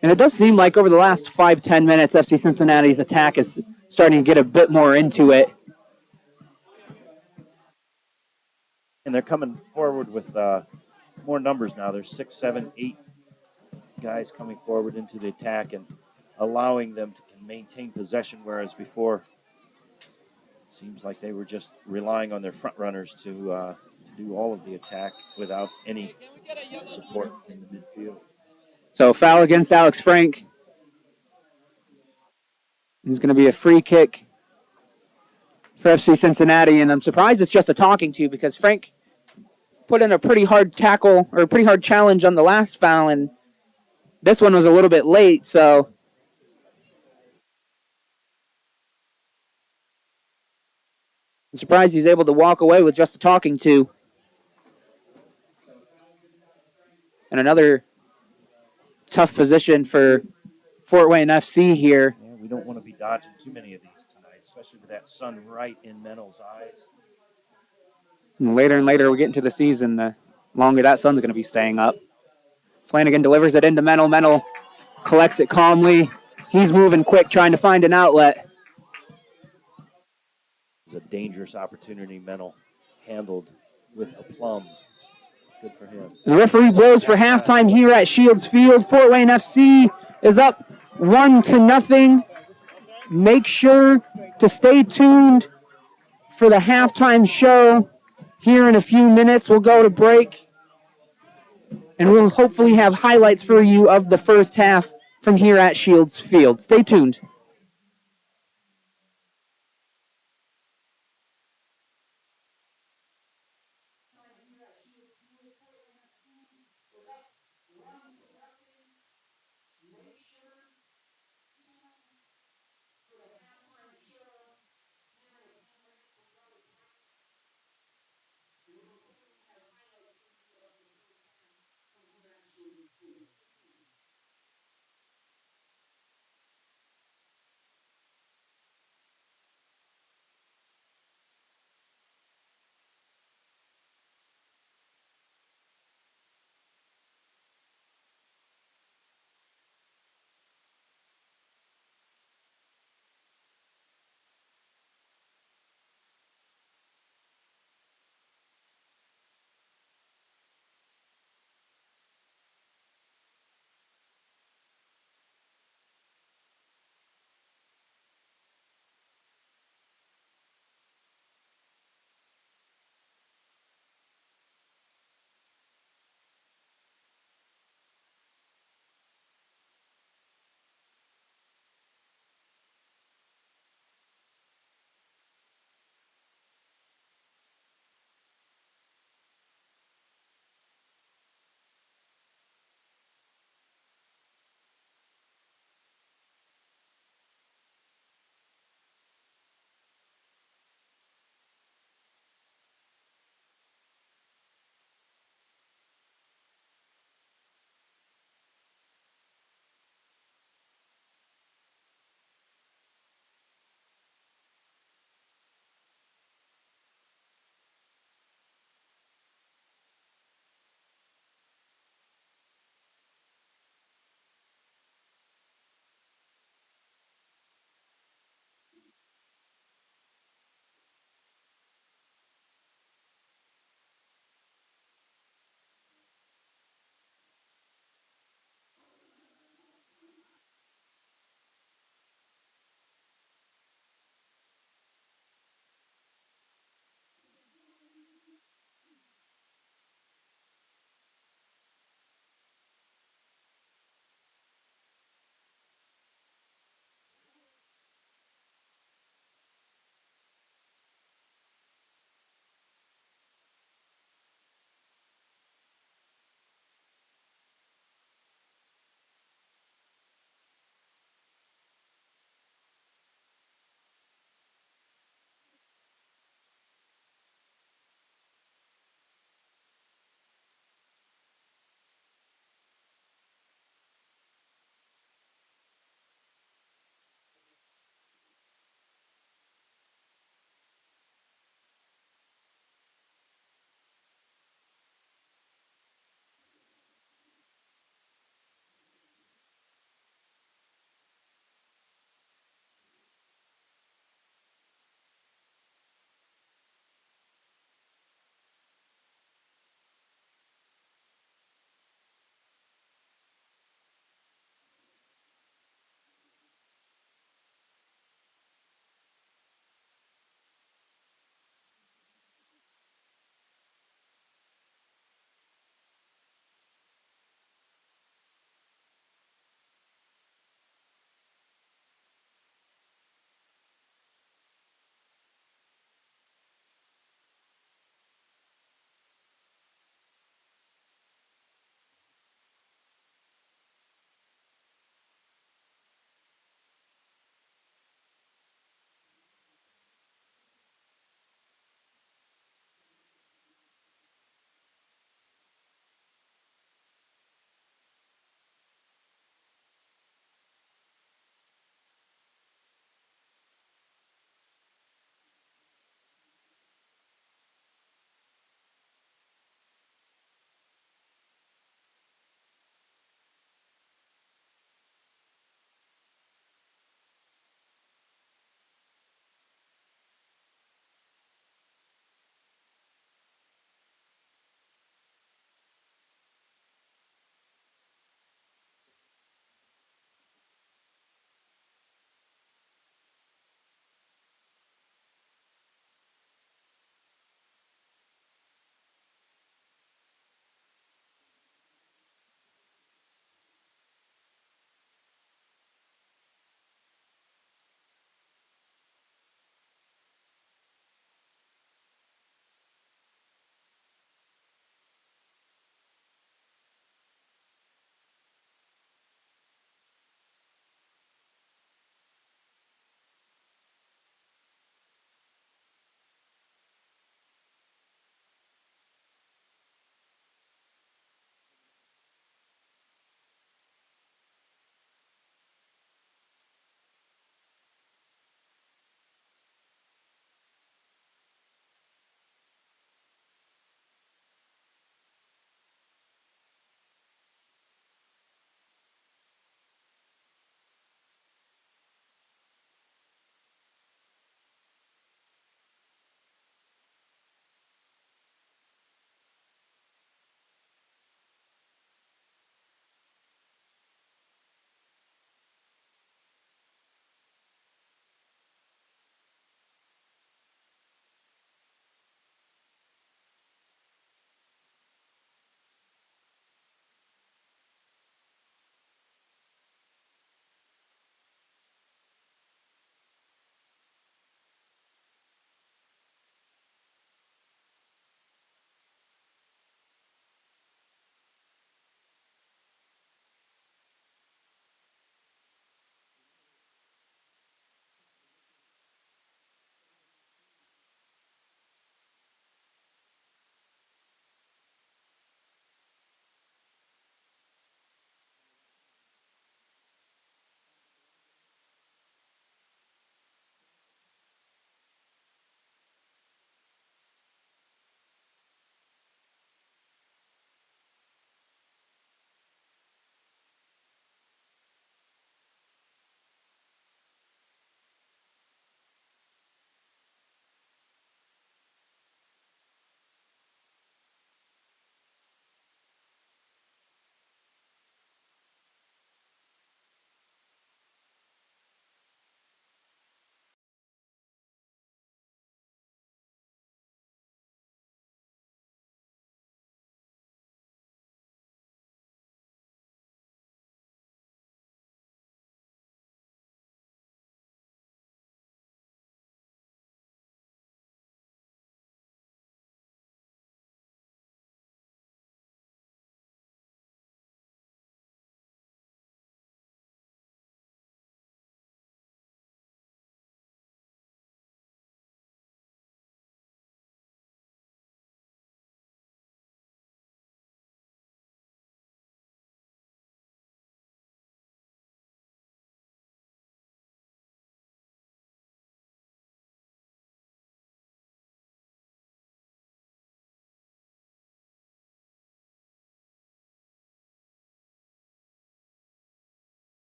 And it does seem like over the last 5-10 minutes, FC Cincinnati's attack has starting to get a bit more into it. And they're coming forward with more numbers now. There's 6, 7, 8 guys coming forward into the attack and allowing them to maintain possession, whereas before seems like they were just relying on their front runners to do all of the attack without any support in the midfield. So foul against Alex Frank. It's going to be a free kick for FC Cincinnati, and I'm surprised it's just a talking to because Frank put in a pretty hard tackle or a pretty hard challenge on the last foul, and this one was a little bit late, so I'm surprised he's able to walk away with just a talking to. And another tough position for Fort Wayne FC here. Yeah, we don't want to be dodging too many of these tonight, especially with that sun right in Menno's eyes. And later we get into the season, the longer that sun's going to be staying up. Flanagan delivers it into Mennel. Mennel collects it calmly. He's moving quick, trying to find an outlet. It's a dangerous opportunity Mennel handled with aplomb. Good for him. The referee blows for halftime here at Shields Field. Fort Wayne FC is up 1-0. Make sure to stay tuned for the halftime show. Here in a few minutes, we'll go to break, and we'll hopefully have highlights for you of the first half from here at Shields Field. Stay tuned.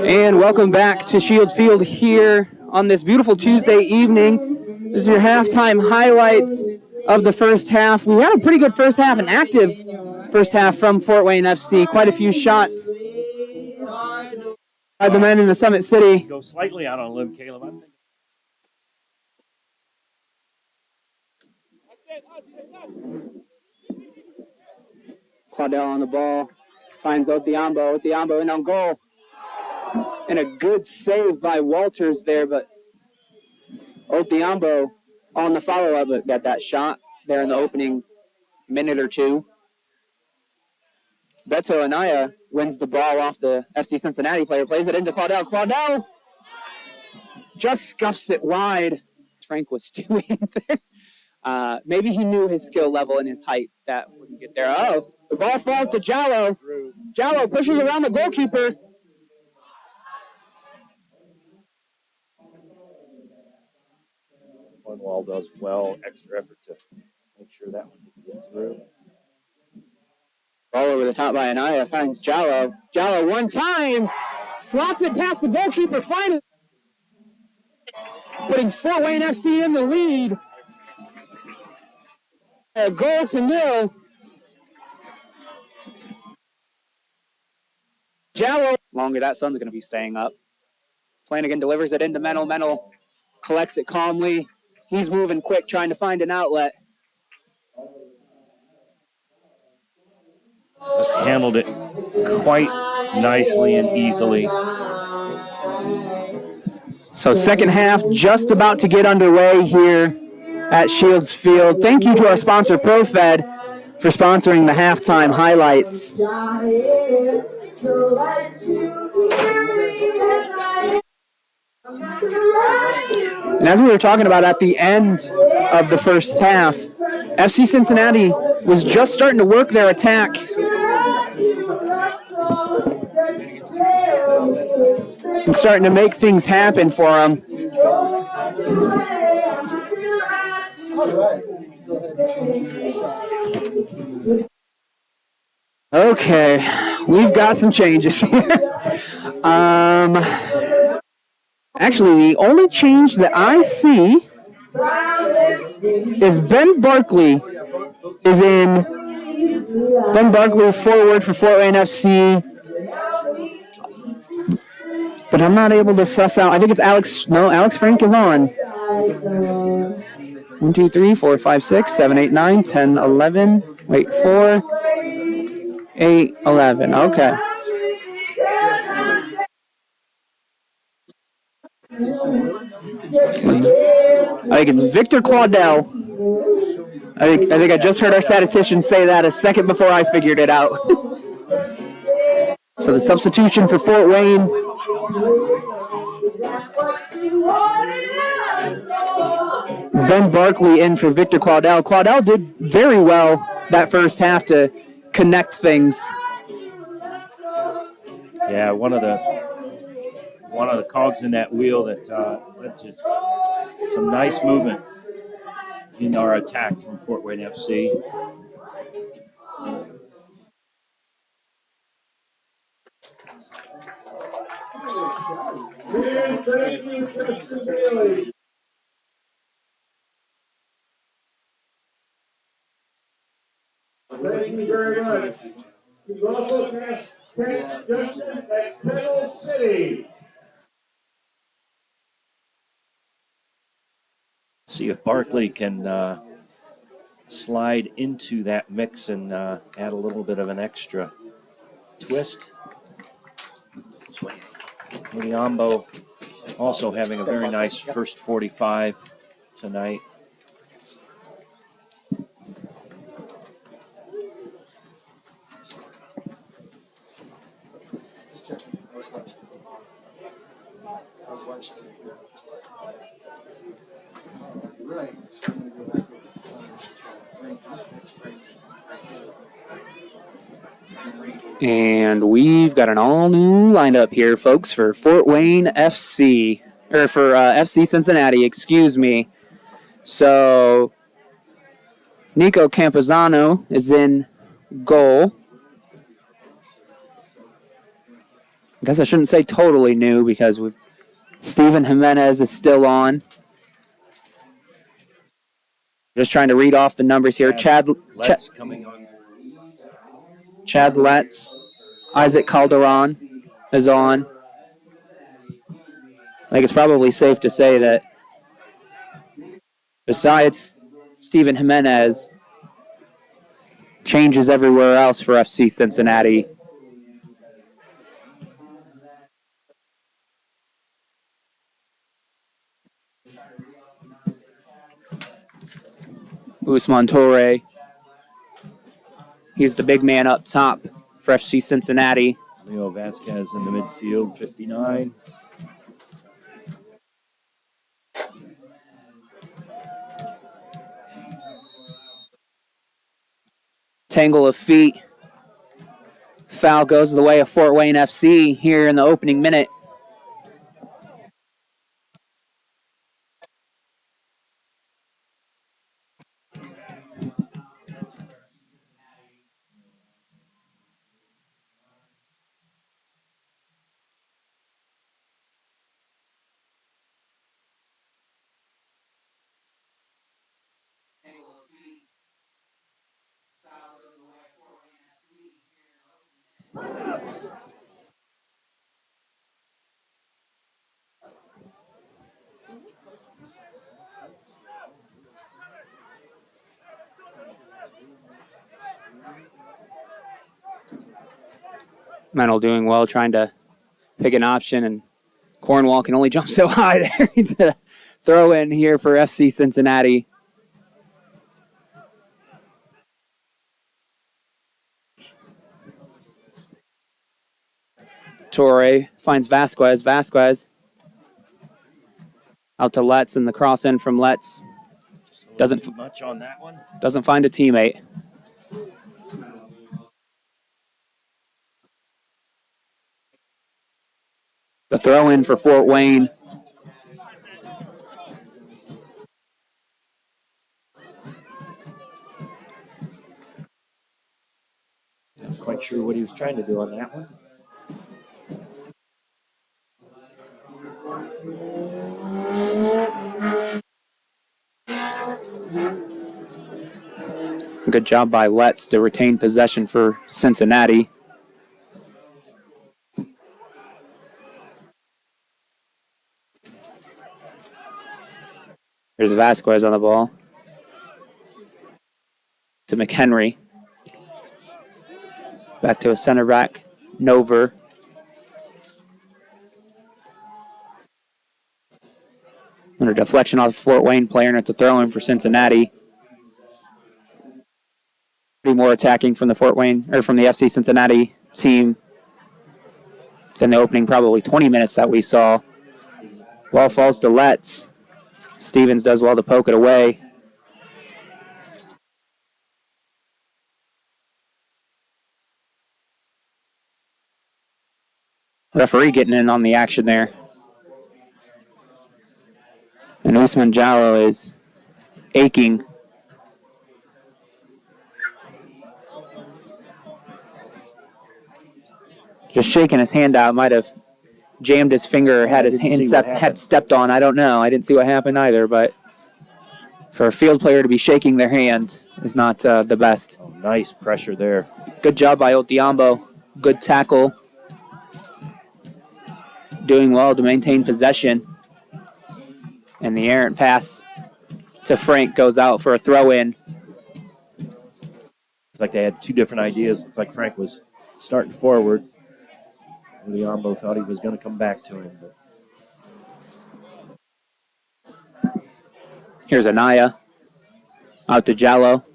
And welcome back to Shields Field here on this beautiful Tuesday evening. This is your halftime highlights of the first half. We had a pretty good first half, an active first half from Fort Wayne FC. Quite a few shots by the men in the Summit City. Go slightly out on a limb, Caleb. I'm thinking. Claudel on the ball, finds Othiambo. Othiambo in on goal. And a good save by Walters there, but Othiambo on the follow-up, but got that shot there in the opening minute or two. Beto Anaya wins the ball off the FC Cincinnati player, plays it into Claudel. Claudel just scuffs it wide. Frank was doing there. Maybe he knew his skill level and his height that wouldn't get there. Oh, the ball falls to Jallo. Jallo pushes around the goalkeeper. Cornwall does well, extra effort to make sure that one gets through. Ball over the top by Anaya, finds Jallo. Jallo one time, slots it past the goalkeeper, finally putting Fort Wayne FC in the lead. A goal to nil. Jallo. Longer, that sun's going to be staying up. Flanagan delivers it into Mennel. Mennel collects it calmly. He's moving quick, trying to find an outlet. Handled it quite nicely and easily. So second half just about to get underway here at Shields Field. Thank you to our sponsor, ProFed, for sponsoring the halftime highlights. And as we were talking about at the end of the first half, FC Cincinnati was just starting to work their attack. And starting to make things happen for them. Okay, we've got some changes here. Actually, the only change that I see is Ben Barkley is in. Ben Barkley forward for Fort Wayne FC. But I'm not able to suss out. I think it's Alex. No, Alex Frank is on. 1, 2, 3, 4, 5, 6, 7, 8, 9, 10, 11. Wait, 4, 8, 11. Okay. I think it's Victor Claudel. I think I just heard our statistician say that a second before I figured it out. So the substitution for Fort Wayne. Ben Barkley in for Victor Claudel. Claudel did very well that first half to connect things. Yeah, one of the cogs in that wheel that led to some nice movement in our attack from Fort Wayne FC. Thank you very much. You also catch Justin at Pedal City. See if Barkley can slide into that mix and add a little bit of an extra twist. Mudiambo also having a very nice first 45 tonight. I was watching it here. You're right. It's going to go back over the time. She's got Frank. It's Frank. And we've got an all-new lineup here, folks, for Fort Wayne FC. Or for FC Cincinnati, excuse me. So, Nico Campuzano is in goal. guess I shouldn't say totally new because Steven Jimenez is still on. Just trying to read off the numbers here. Chad Let's coming on. Chad Letts, Isaac Calderon is on. I think it's probably safe to say that besides Steven Jimenez, changes everywhere else for FC Cincinnati. Usman Torre, he's the big man up top for FC Cincinnati. Leo Vasquez in the midfield, 59. Tangle of feet. Foul goes the way of Fort Wayne FC here in the opening minute. Mennel doing well, trying to pick an option, and Cornwall can only jump so high there to throw in here for FC Cincinnati. Torre finds Vasquez. Vasquez out to Letts, and the cross in from Letts doesn't too much on that one. Doesn't find a teammate. The throw in for Fort Wayne. Not quite sure what he was trying to do on that one. Good job by Letts to retain possession for Cincinnati. There's Vasquez on the ball. To McHenry. Back to a center back, Nover. Under deflection off the Fort Wayne player, and it's a throw in for Cincinnati. More attacking from the Fort Wayne or from the FC Cincinnati team than the opening probably 20 minutes that we saw. Ball falls to Letts. Stevens does well to poke it away. Referee getting in on the action there. And Usman Jallo is aching. Just shaking his hand out. Might have jammed his finger or had his hand had stepped on. I don't know. I didn't see what happened either, but for a field player to be shaking their hand is not the best. Oh, nice pressure there. Good job by Otiambo. Good tackle. Doing well to maintain possession. And the errant pass to Frank goes out for a throw-in. It's like they had two different ideas. It's like Frank was starting forward. Otiambo thought he was going to come back to him. But Here's Anaya. Out to Jallo.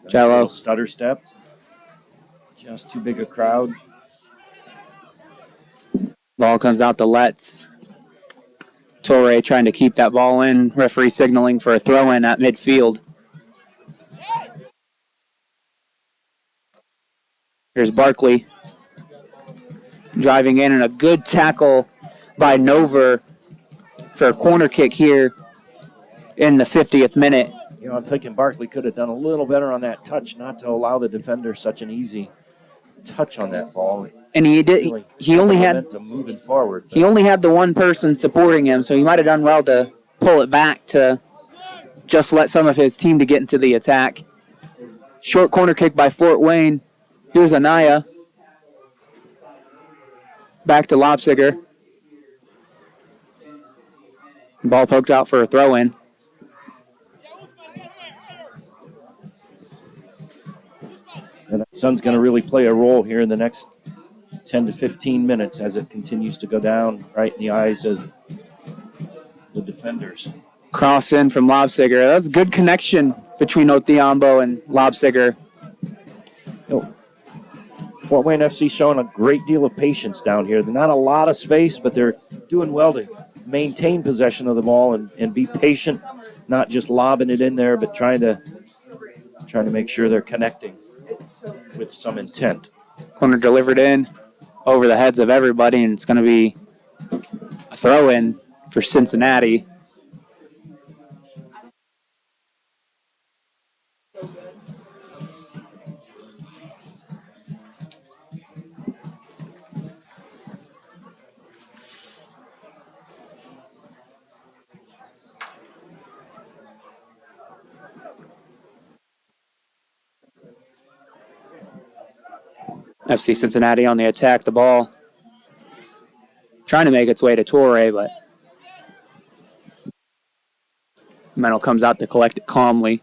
Jallo. Stutter step. Just too big a crowd. Ball comes out to Letts. Torre trying to keep that ball in. Referee signaling for a throw-in at midfield. Here's Barkley. Driving in, and a good tackle by Nover for a corner kick here in the 50th minute. You know, I'm thinking Barkley could have done a little better on that touch, not to allow the defender such an easy touch on that ball. And he did. Really He only had momentum moving forward. he only had the one person supporting him, so he might have done well to pull it back to just let some of his team to get into the attack. Short corner kick by Fort Wayne. Here's Anaya. Back to Lobsiger. Ball poked out for a throw-in. And that sun's going to really play a role here in the next 10 to 15 minutes as it continues to go down right in the eyes of the defenders. Cross in from Lobsiger. That's a good connection between Othiambo and Lobsiger. Fort Wayne FC showing a great deal of patience down here. Not a lot of space, but they're doing well to maintain possession of the ball and be patient, not just lobbing it in there, but trying to make sure they're connecting with some intent. Corner delivered in over the heads of everybody, and it's going to be a throw-in for Cincinnati. FC Cincinnati on the attack, the ball trying to make its way to Torre, but Mennel comes out to collect it calmly.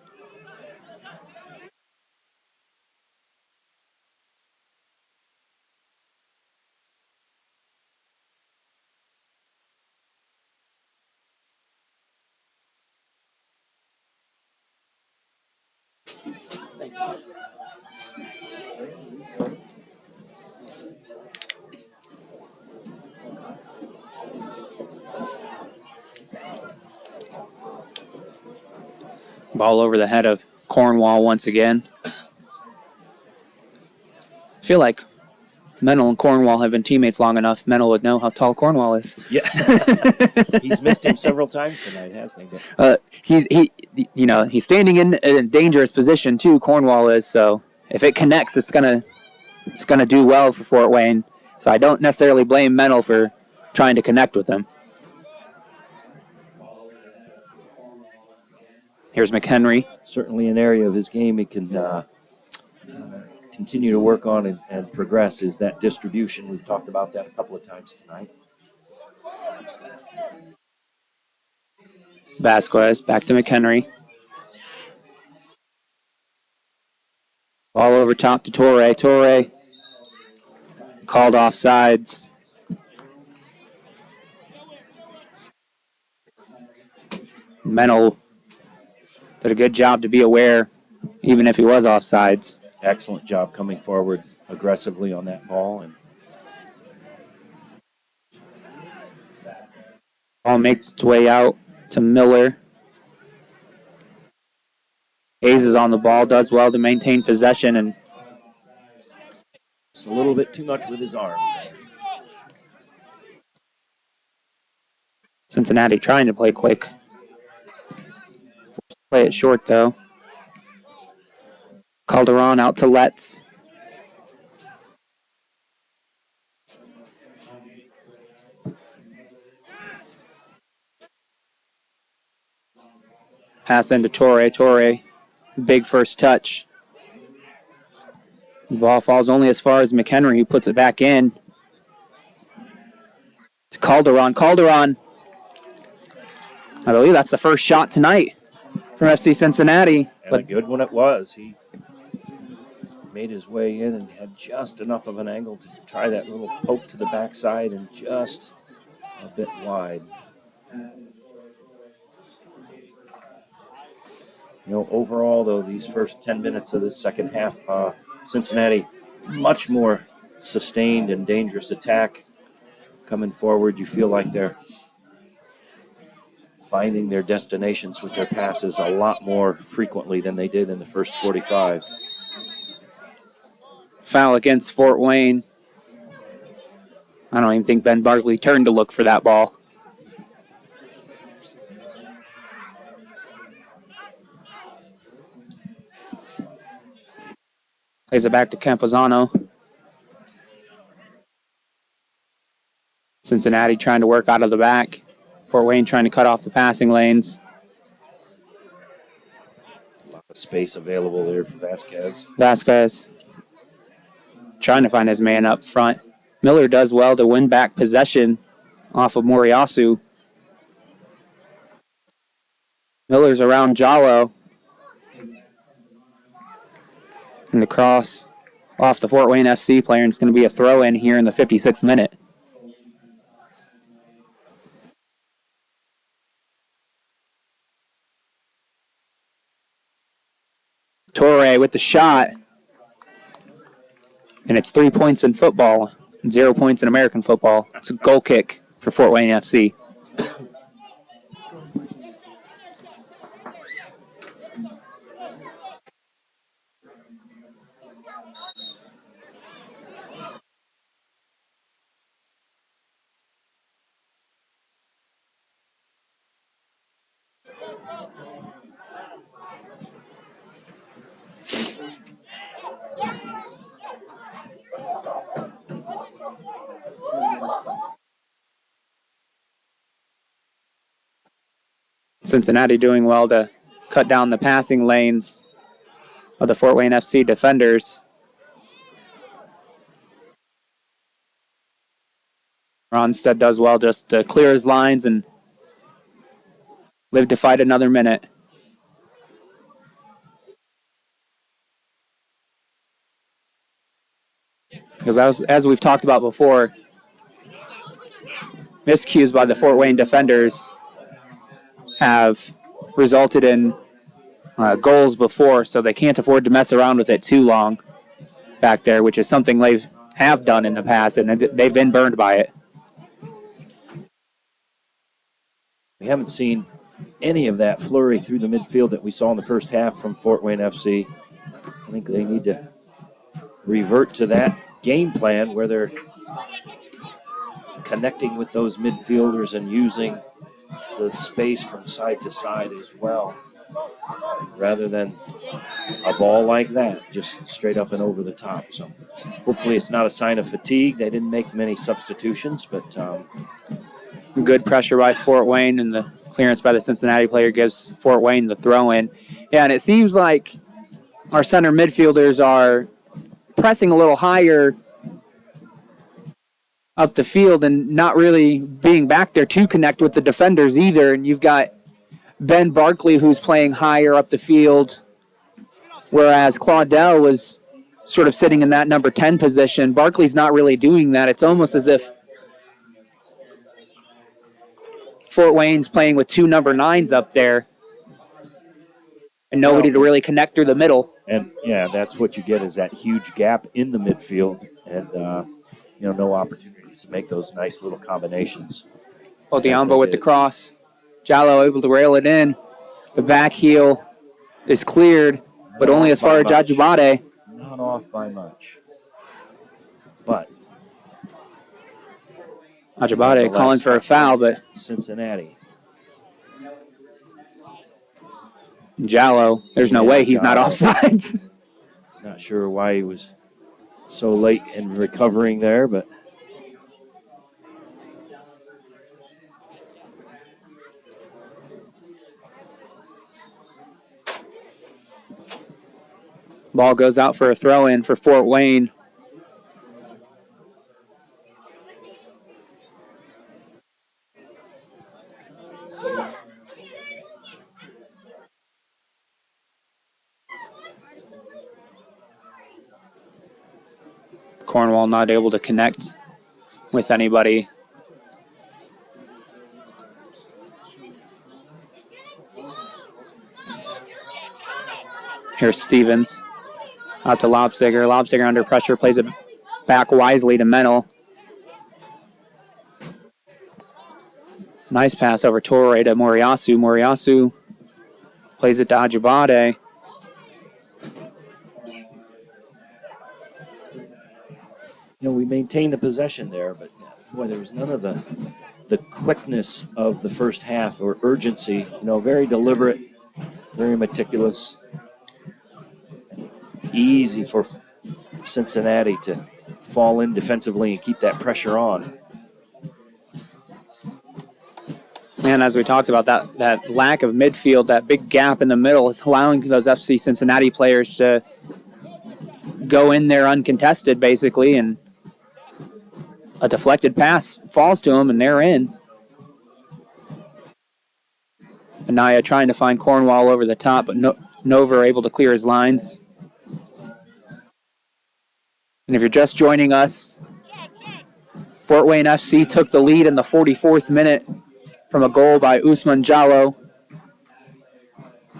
Ball over the head of Cornwall once again. I feel like Mennel and Cornwall have been teammates long enough. Mennel would know how tall Cornwall is. Yeah, he's missed him several times tonight, hasn't he? He's standing in a dangerous position too. Cornwall is, so if it connects, it's gonna do well for Fort Wayne. So I don't necessarily blame Mennel for trying to connect with him. Here's McHenry. Certainly an area of his game he can continue to work on and progress is that distribution. We've talked about that a couple of times tonight. Vasquez back to McHenry. Ball over top to Torre. Torre called off sides. Mennel did a good job to be aware, even if he was offsides. Excellent job coming forward aggressively on that ball. And ball makes its way out to Miller. Hayes is on the ball, does well to maintain possession, and it's a little bit too much with his arms. Cincinnati trying to play quick. Play it short, though. Calderon out to Letts. Pass into Torre. Torre, big first touch. The ball falls only as far as McHenry, who puts it back in. To Calderon. Calderon. I believe that's the first shot tonight from FC Cincinnati. And a good one it was. He made his way in and had just enough of an angle to try that little poke to the backside and just a bit wide. Overall, though, these first 10 minutes of this second half, Cincinnati, much more sustained and dangerous attack coming forward. You feel like they're finding their destinations with their passes a lot more frequently than they did in the first 45. Foul against Fort Wayne. I don't even think Ben Barkley turned to look for that ball. Plays it back to Campuzano. Cincinnati trying to work out of the back. Fort Wayne trying to cut off the passing lanes. A lot of space available there for Vasquez. Vasquez trying to find his man up front. Miller does well to win back possession off of Moriyasu. Miller's around Jallo. And the cross off the Fort Wayne FC player, and it's going to be a throw-in here in the 56th minute. Torre with the shot. And it's 3 points in football, 0 points in American football. It's a goal kick for Fort Wayne FC. Cincinnati doing well to cut down the passing lanes of the Fort Wayne FC defenders. Ronstead does well just to clear his lines and live to fight another minute. Because as we've talked about before, miscues by the Fort Wayne defenders have resulted in goals before, so they can't afford to mess around with it too long back there, which is something they have done in the past, and they've been burned by it. We haven't seen any of that flurry through the midfield that we saw in the first half from Fort Wayne FC. I think they need to revert to that game plan where they're connecting with those midfielders and using the space from side to side as well, rather than a ball like that, just straight up and over the top. So hopefully it's not a sign of fatigue. They didn't make many substitutions, but good pressure by Fort Wayne, and the clearance by the Cincinnati player gives Fort Wayne the throw-in. Yeah, and it seems like our center midfielders are pressing a little higher up the field and not really being back there to connect with the defenders either. And you've got Ben Barkley, who's playing higher up the field, whereas Claudel was sort of sitting in that number 10 position. Barkley's not really doing that. It's almost as if Fort Wayne's playing with two number 9s up there and nobody to really connect through the middle. And, yeah, that's what you get is that huge gap in the midfield and, no opportunities to make those nice little combinations. Odiambo with the cross. Jallo able to rail it in. The back heel is cleared, but only as far as Ajibade. Not off by much. But Ajibade calling for a foul, but Cincinnati. Jallo, there's no way he's not offsides. Not sure why he was so late in recovering there, but ball goes out for a throw-in for Fort Wayne. Cornwall not able to connect with anybody. Here's Stevens. Out to Lobsiger. Lobsiger under pressure, plays it back wisely to Mennel. Nice pass over Torre to Moriyasu. Moriyasu plays it to Ajibade. we maintained the possession there, but boy, there was none of the quickness of the first half or urgency. Very deliberate, very meticulous. Easy for Cincinnati to fall in defensively and keep that pressure on. And as we talked about, that lack of midfield, that big gap in the middle is allowing those FC Cincinnati players to go in there uncontested, basically, and a deflected pass falls to them, and they're in. Anaya trying to find Cornwall over the top, but Nova able to clear his lines. And if you're just joining us, Fort Wayne FC took the lead in the 44th minute from a goal by Usman Jallo,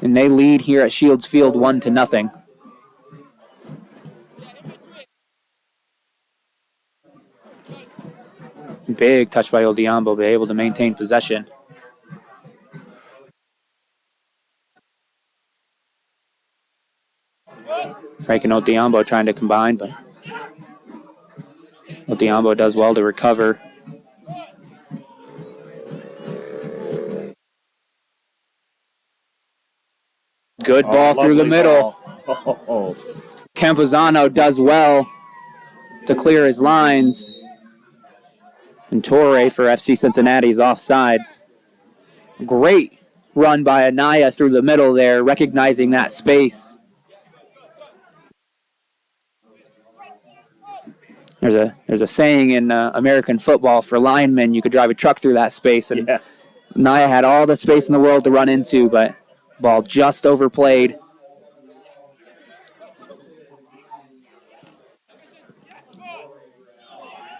and they lead here at Shields Field 1-0. Big touch by Odiambo, but able to maintain possession. Frank and Odiambo trying to combine, but Odiambo does well to recover. Good ball through the middle. Oh. Campuzano does well to clear his lines. And Torre for FC Cincinnati's offsides. Great run by Anaya through the middle there, recognizing that space. There's a saying in American football for linemen, you could drive a truck through that space. And Anaya had all the space in the world to run into, but ball just overplayed.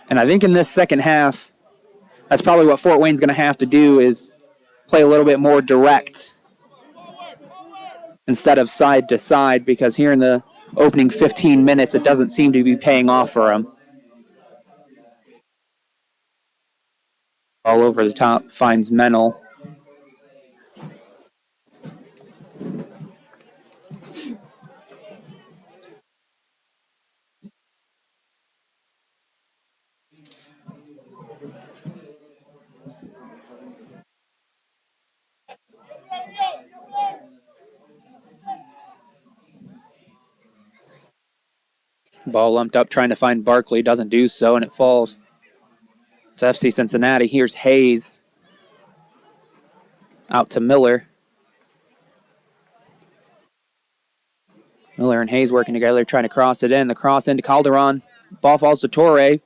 And I think in this second half, that's probably what Fort Wayne's going to have to do, is play a little bit more direct instead of side to side, because here in the opening 15 minutes, it doesn't seem to be paying off for them. All over the top, finds Mennel. Ball lumped up, trying to find Barkley, doesn't do so, and it falls. It's FC Cincinnati. Here's Hayes. Out to Miller. Miller and Hayes working together, trying to cross it in. The cross into Calderon. Ball falls to Torre.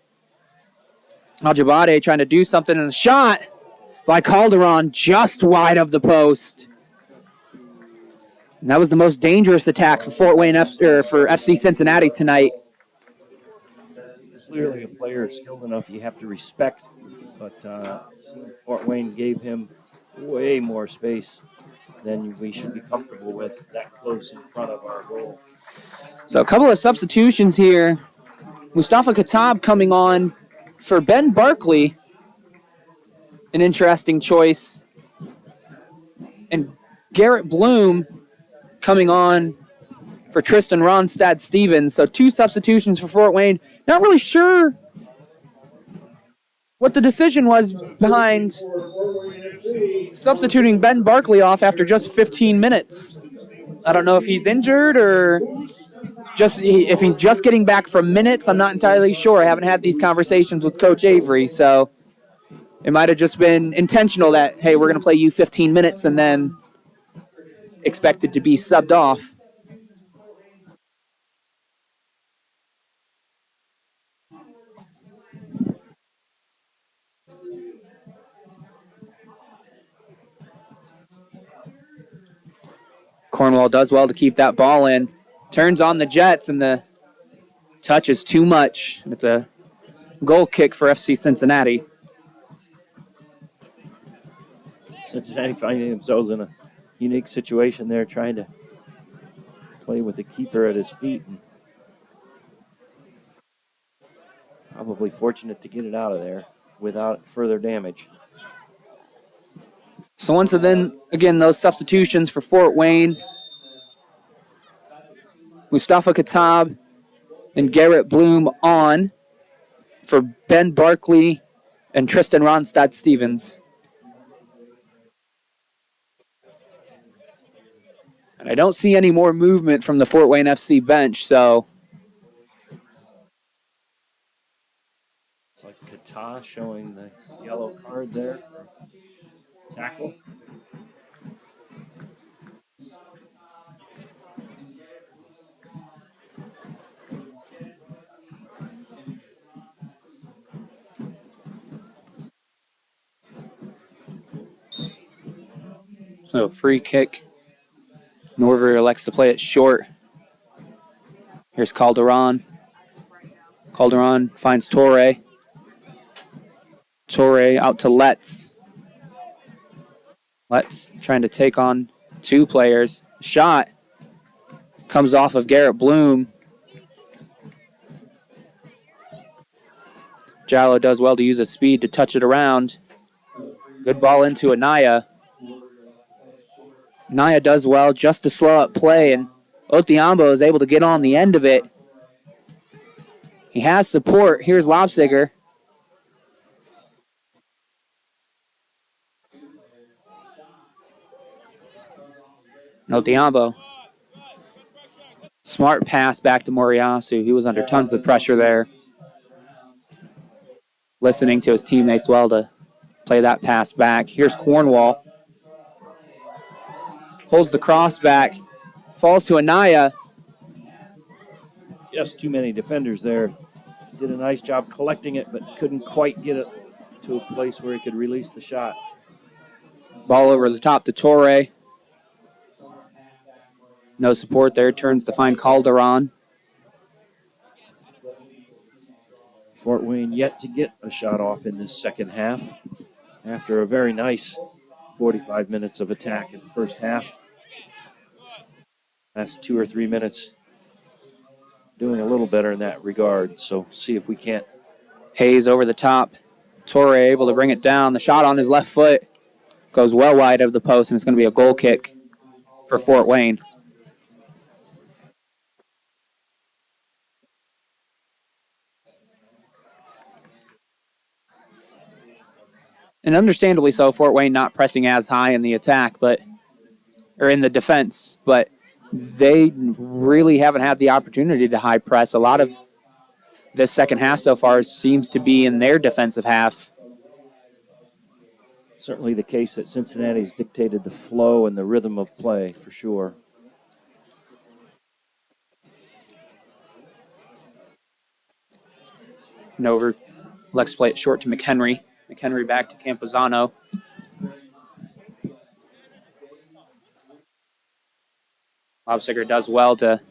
Aljabade trying to do something, and the shot by Calderon just wide of the post. And that was the most dangerous attack for Fort Wayne for FC Cincinnati tonight. Clearly a player skilled enough you have to respect, but Fort Wayne gave him way more space than we should be comfortable with that close in front of our goal. So a couple of substitutions here. Mustafa Khattab coming on for Ben Barkley. An interesting choice. And Garrett Bloom coming on for Tristan Ronstadt Stevens. So 2 substitutions for Fort Wayne. Not really sure what the decision was behind substituting Ben Barkley off after just 15 minutes. I don't know if he's injured or if he's just getting back from minutes. I'm not entirely sure. I haven't had these conversations with Coach Avery, so it might have just been intentional that, hey, we're going to play you 15 minutes and then expected to be subbed off. Cornwall does well to keep that ball in. Turns on the Jets, and the touch is too much. It's a goal kick for FC Cincinnati. Cincinnati finding themselves in a unique situation there, trying to play with the keeper at his feet. And probably fortunate to get it out of there without further damage. So once again, those substitutions for Fort Wayne. Mustafa Khattab and Garrett Bloom on for Ben Barkley and Tristan Ronstadt Stevens. And I don't see any more movement from the Fort Wayne FC bench, so. It's like Kata showing the yellow card there. tackle. So free kick. Norver elects to play it short. Here's Calderon. Calderon finds Torre. Torre out to Letts. Letts trying to take on two players. Shot comes off of Garrett Bloom. Jallo does well to use his speed to touch it around. Good ball into Anaya. Anaya does well just to slow up play, and Otiambo is able to get on the end of it. He has support. Here's Lobsiger. Otiambo. Smart pass back to Moriyasu. He was under tons of pressure there. Listening to his teammates well to play that pass back. Here's Cornwall. Pulls the cross back. Falls to Anaya. Just too many defenders there. Did a nice job collecting it, but couldn't quite get it to a place where he could release the shot. Ball over the top to Torre. No support there. Turns to find Calderon. Fort Wayne yet to get a shot off in this second half after a very nice 45 minutes of attack in the first half. Last 2 or 3 minutes doing a little better in that regard. So see if we can't. Hayes over the top. Torre able to bring it down. The shot on his left foot goes well wide of the post, and it's going to be a goal kick for Fort Wayne. And understandably so, Fort Wayne not pressing as high in the attack, or in the defense, but they really haven't had the opportunity to high press. A lot of this second half so far seems to be in their defensive half. Certainly the case that Cincinnati's dictated the flow and the rhythm of play for sure. Nover let's play it short to McHenry. McHenry back to Campuzano. Lobsiger does well to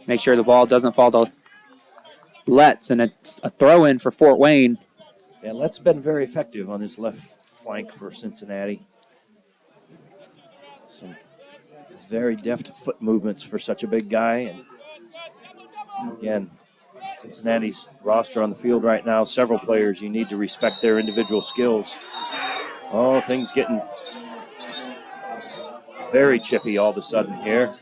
make sure the ball doesn't fall to Letts, and it's a throw-in for Fort Wayne. Yeah, Letts been very effective on this left flank for Cincinnati. Some very deft foot movements for such a big guy. And again, Cincinnati's roster on the field right now, several players, you need to respect their individual skills. Oh, things getting very chippy all of a sudden here.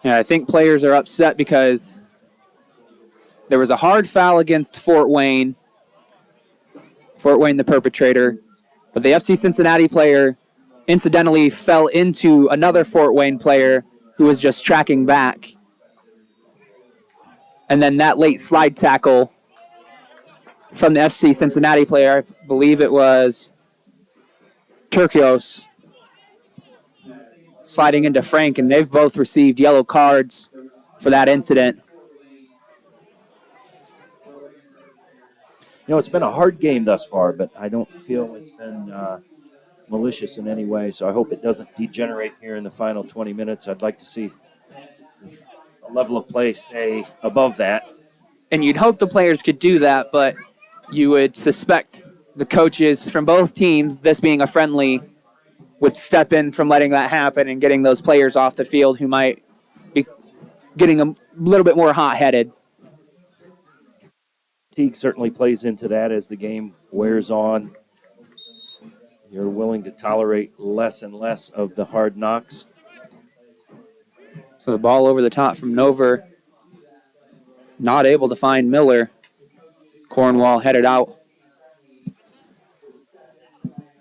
Yeah, I think players are upset because there was a hard foul against Fort Wayne. Fort Wayne, the perpetrator. But the FC Cincinnati player incidentally fell into another Fort Wayne player who was just tracking back. And then that late slide tackle from the FC Cincinnati player, I believe it was Turkios, sliding into Frank, and they've both received yellow cards for that incident. You know, it's been a hard game thus far, but I don't feel it's been malicious in any way, so I hope it doesn't degenerate here in the final 20 minutes. I'd like to see the level of play stay above that. And you'd hope the players could do that, but you would suspect the coaches from both teams, this being a friendly, would step in from letting that happen and getting those players off the field who might be getting a little bit more hot-headed. Fatigue certainly plays into that as the game wears on. You're willing to tolerate less and less of the hard knocks. So the ball over the top from Nover. Not able to find Miller. Cornwall headed out.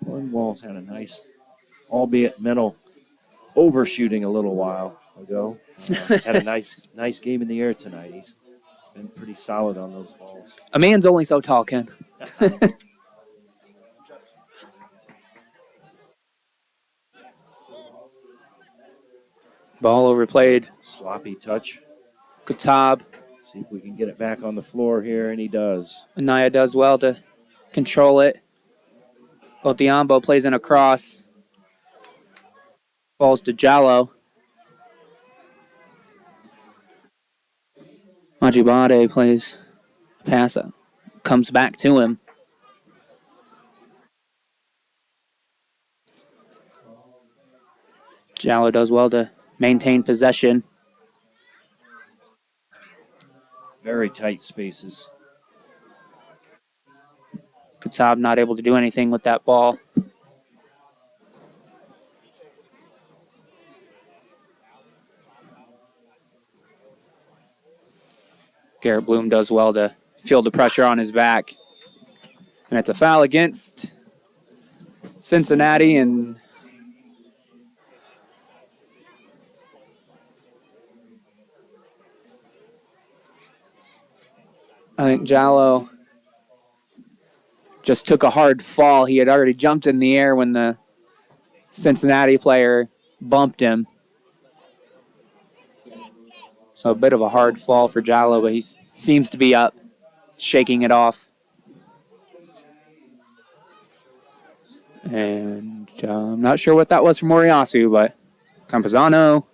Cornwall's had a nice, albeit mental, overshooting a little while ago. Had a nice game in the air tonight. He's been pretty solid on those balls. A man's only so tall, Ken. Ball overplayed. Sloppy touch. Katab. See if we can get it back on the floor here, and he does. Anaya does well to control it. Otiambo plays in a cross. Falls to Jallo. Majibade plays a pass. Comes back to him. Jallo does well to maintain possession. Very tight spaces. Katab not able to do anything with that ball. Garrett Bloom does well to feel the pressure on his back. And it's a foul against Cincinnati, and I think Jallo just took a hard fall. He had already jumped in the air when the Cincinnati player bumped him. So a bit of a hard fall for Jallo, but he seems to be up, shaking it off. And I'm not sure what that was from Moriyasu, but Campazano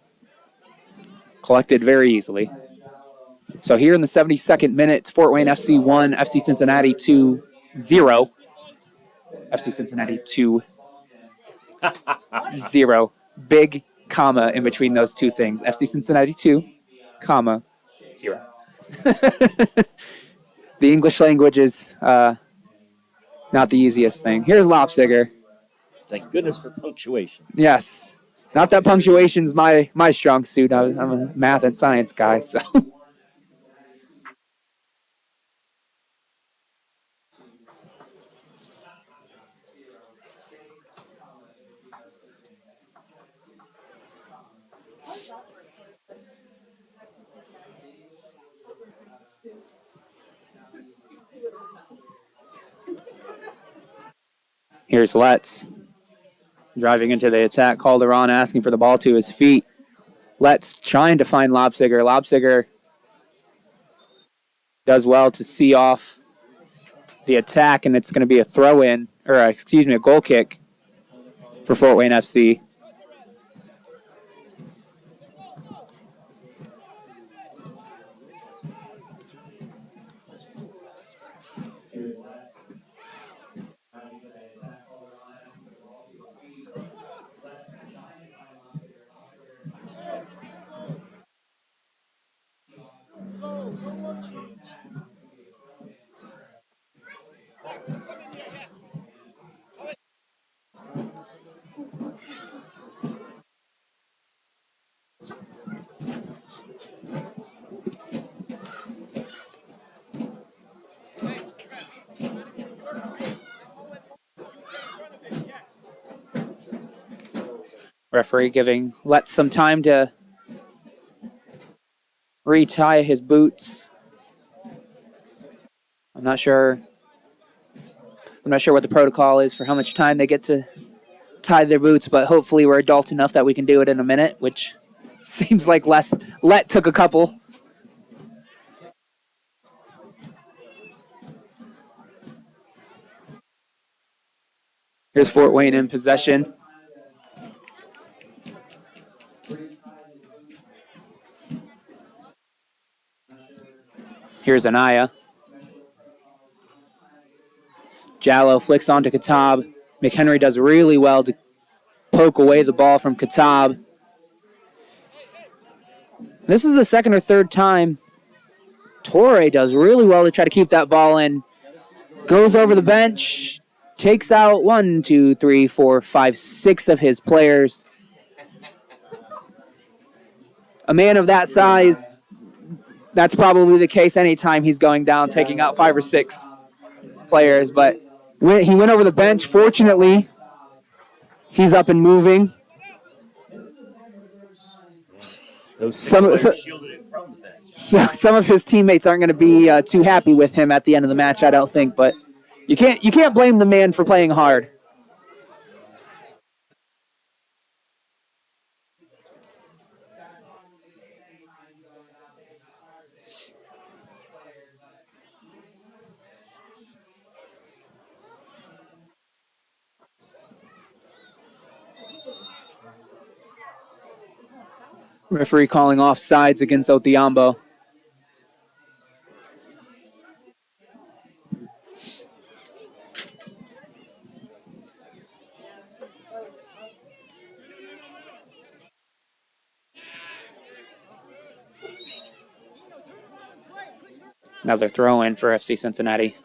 collected very easily. So here in the 72nd minute, Fort Wayne FC 1, FC Cincinnati 2, 0. FC Cincinnati 2, 0. Big comma in between those two things. FC Cincinnati 2, comma, 0. The English language is not the easiest thing. Here's Lopsiger. Thank goodness for punctuation. Yes. Not that punctuation's my strong suit. I'm a math and science guy, so. Here's Letts. Driving into the attack. Calderon asking for the ball to his feet. Letts trying to find Lopsiger. Lopsiger does well to see off the attack, and it's going to be a throw-in, or a goal kick for Fort Wayne FC. Referee giving Letts some time to retie his boots. I'm not sure what the protocol is for how much time they get to tie their boots, but hopefully we're adult enough that we can do it in a minute, which seems like Let took a couple. Here's Fort Wayne in possession. Here's Anaya. Jallo flicks onto Katab. McHenry does really well to poke away the ball from Katab. This is the second or third time Torre does really well to try to keep that ball in. Goes over the bench, takes out 6 of his players. A man of that size, that's probably the case anytime he's going down, taking out 5 or 6 players. But he went over the bench. Fortunately, he's up and moving. Those 6 players shielded it from the bench. Some of his teammates aren't going to be too happy with him at the end of the match, I don't think. But you can't blame the man for playing hard. Referee calling off sides against Othiambo. Another throw in for FC Cincinnati.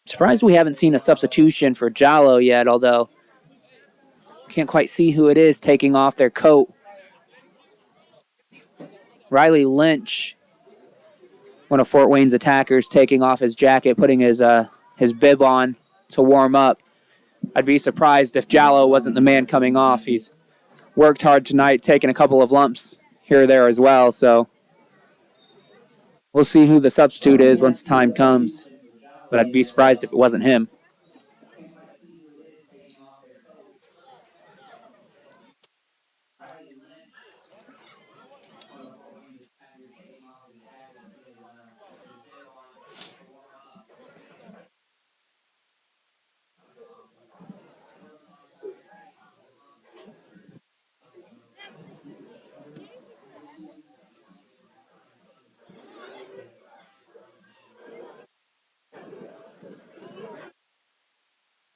Surprised we haven't seen a substitution for Jallo yet, although can't quite see who it is taking off their coat. Riley Lynch, one of Fort Wayne's attackers, taking off his jacket, putting his bib on to warm up. I'd be surprised if Jallo wasn't the man coming off. He's worked hard tonight, taking a couple of lumps here or there as well, so we'll see who the substitute is once the time comes, but I'd be surprised if it wasn't him.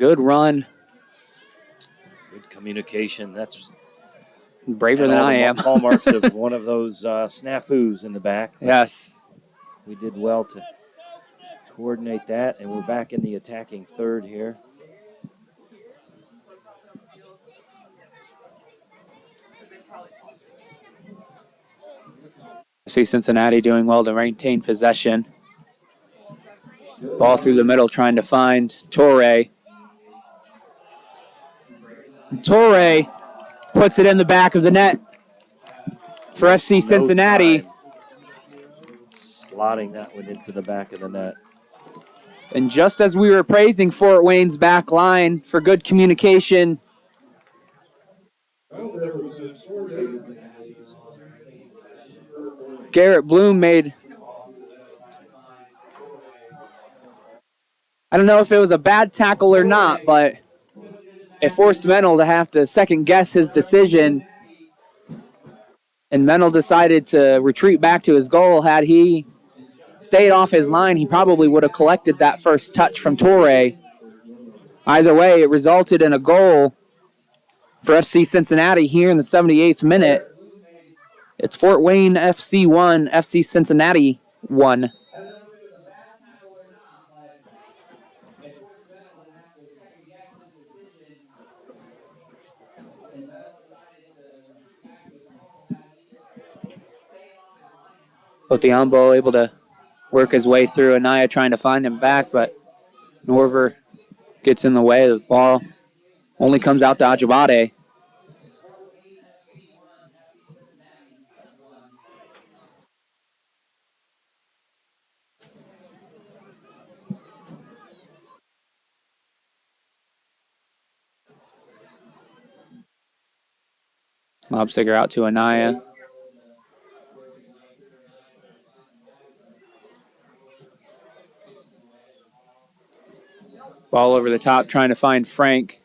Good run. Good communication. That's braver than I am. Hallmarks of one of those snafus in the back. Yes. We did well to coordinate that, and we're back in the attacking third here. I see Cincinnati doing well to maintain possession. Ball through the middle, trying to find Torre. Torre puts it in the back of the net for FC Cincinnati. Slotting that one into the back of the net. And just as we were praising Fort Wayne's back line for good communication, Garrett Bloom made, I don't know if it was a bad tackle or not, but it forced Mennel to have to second guess his decision. And Mennel decided to retreat back to his goal. Had he stayed off his line, he probably would have collected that first touch from Torre. Either way, it resulted in a goal for FC Cincinnati here in the 78th minute. It's Fort Wayne FC 1, FC Cincinnati 1. Othiambo able to work his way through. Anaya trying to find him back, but Norver gets in the way. The ball only comes out to Ajibade. Lobsticker out to Anaya. Ball over the top, trying to find Frank.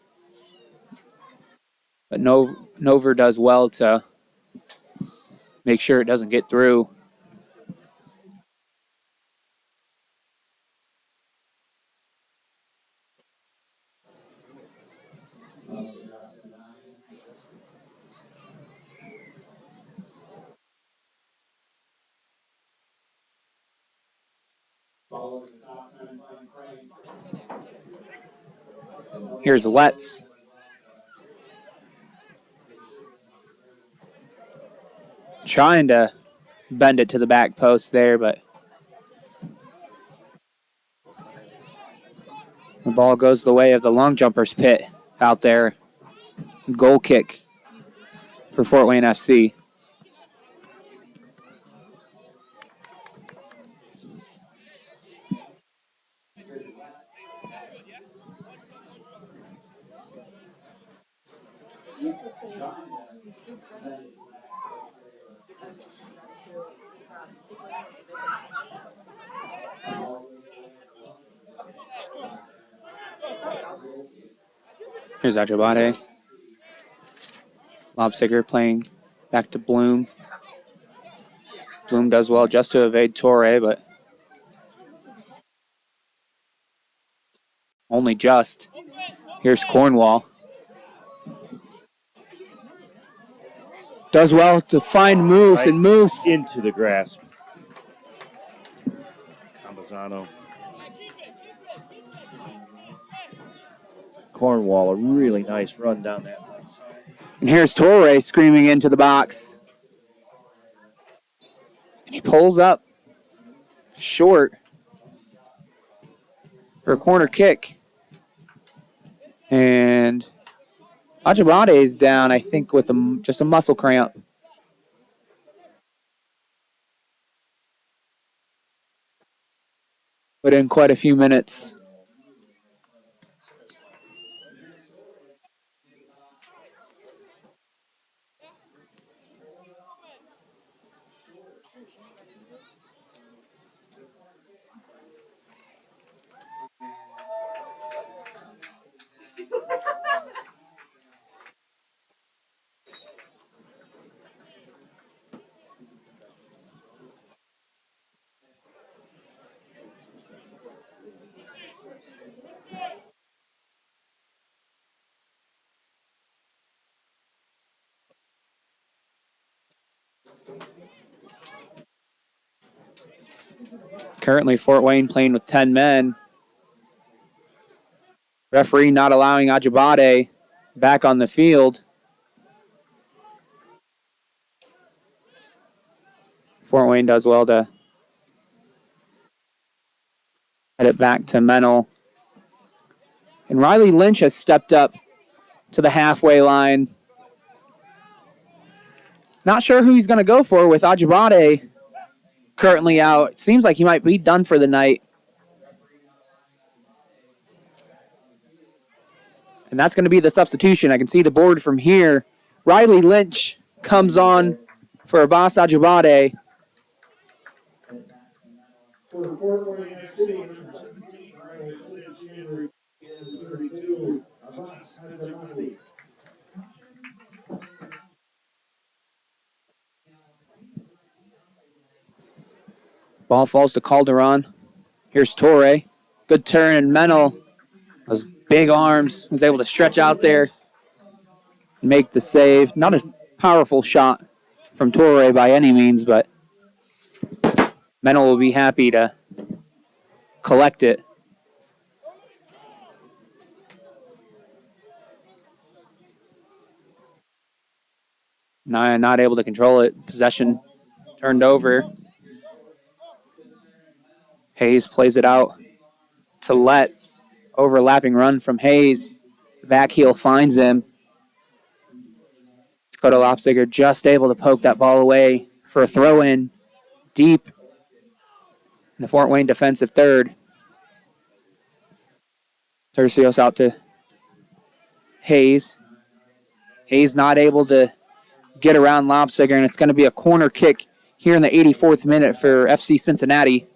But Nover does well to make sure it doesn't get through. Here's Letts. Trying to bend it to the back post there, but the ball goes the way of the long jumper's pit out there. Goal kick for Fort Wayne FC. Here's Ajibade. Lobsiger playing back to Bloom. Bloom does well just to evade Torre, but only just. Here's Cornwall. Does well to find Moose, Right and Moose into the grasp. Campazano. Cornwall, a really nice run down that left side. And here's Torre screaming into the box. And he pulls up short for a corner kick. And Ajibade is down, I think, with just a muscle cramp. Put in quite a few minutes. Currently, Fort Wayne playing with 10 men. Referee not allowing Ajibade back on the field. Fort Wayne does well to head it back to Mennel. And Riley Lynch has stepped up to the halfway line. Not sure who he's going to go for with Ajibade currently out. It seems like he might be done for the night. And that's going to be the substitution. I can see the board from here. Riley Lynch comes on for Abbas Ajibade. For Fort Wayne FC, number 17, Riley Lynch, and 32, Abbas Ajibade. Ball falls to Calderon. Here's Torre. Good turn, and Mennel, those big arms, was able to stretch out there and make the save. Not a powerful shot from Torre by any means, but Mennel will be happy to collect it. Not able to control it. Possession turned over. Hayes plays it out to Letts. Overlapping run from Hayes. Back heel finds him. Dakota Lopsiger just able to poke that ball away for a throw-in deep in the Fort Wayne defensive third. Tercios out to Hayes. Hayes not able to get around Lopsiger, and it's going to be a corner kick here in the 84th minute for FC Cincinnati.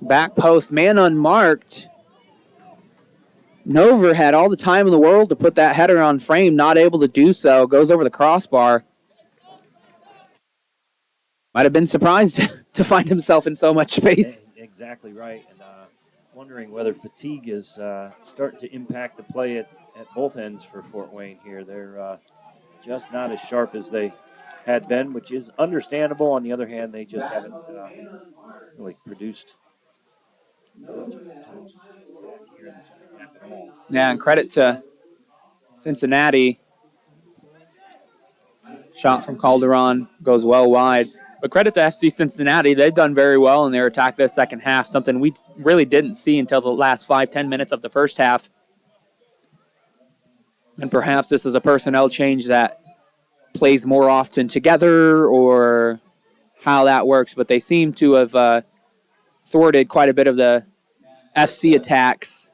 Back post, man unmarked. Nover had all the time in the world to put that header on frame, not able to do so. Goes over the crossbar. Might have been surprised to find himself in so much space. Exactly right. And wondering whether fatigue is starting to impact the play at both ends for Fort Wayne here. They're just not as sharp as they had been, which is understandable. On the other hand, they just haven't really produced much of a times here in the second half at all. Yeah, and credit to Cincinnati. Shot from Calderon goes well wide. But credit to FC Cincinnati. They've done very well in their attack this second half, something we really didn't see until the last 5-10 minutes of the first half. And perhaps this is a personnel change that plays more often together or how that works, but they seem to have thwarted quite a bit of the FC attacks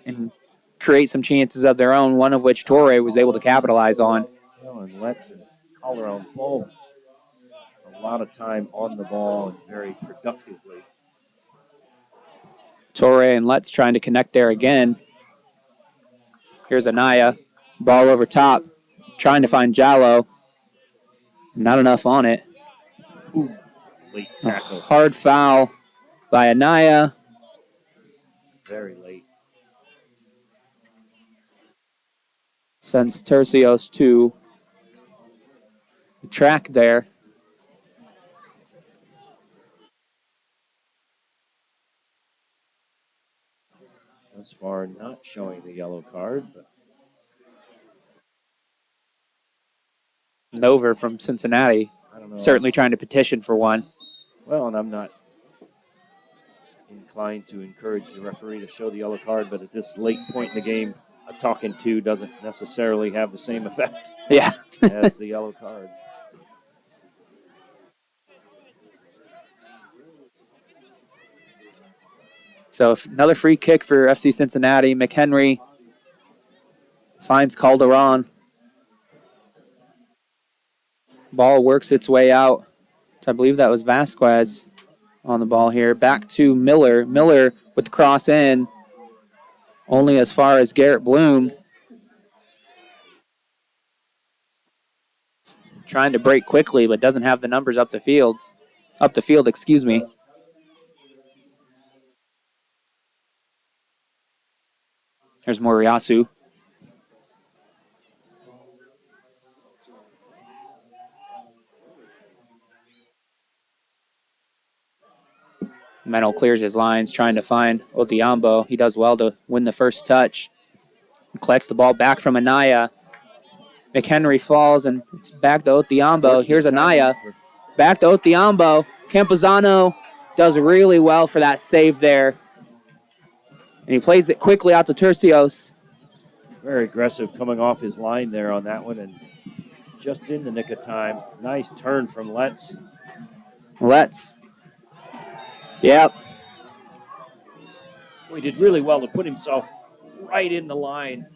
and create some chances of their own, one of which Torre was able to capitalize on. Well, and Letts and Calderon both a lot of time on the ball and very productively. Torre and Letts trying to connect there again. Here's Anaya. Ball over top. Trying to find Jallo. Not enough on it. Ooh, late tackle. Hard foul by Anaya. Very late. Sends Tercios to the track there. Thus far, not showing the yellow card, but Nover from Cincinnati. I don't know. Certainly trying to petition for one. Well, and I'm not inclined to encourage the referee to show the yellow card, but at this late point in the game, a talking to doesn't necessarily have the same effect as the yellow card. So another free kick for FC Cincinnati. McHenry finds Calderon. Ball works its way out. I believe that was Vasquez on the ball here. Back to Miller. Miller with the cross in. Only as far as Garrett Bloom. Trying to break quickly, but doesn't have the numbers up the field. Excuse me. Here's Moriyasu. Mennel clears his lines, trying to find Odhiambo. He does well to win the first touch. Collects the ball back from Anaya. McHenry falls, and it's back to Odhiambo. Here's Anaya. Back to Odhiambo. Campuzano does really well for that save there. And he plays it quickly out to Tercios. Very aggressive coming off his line there on that one, and just in the nick of time. Nice turn from Letts. Yep. He did really well to put himself right in the line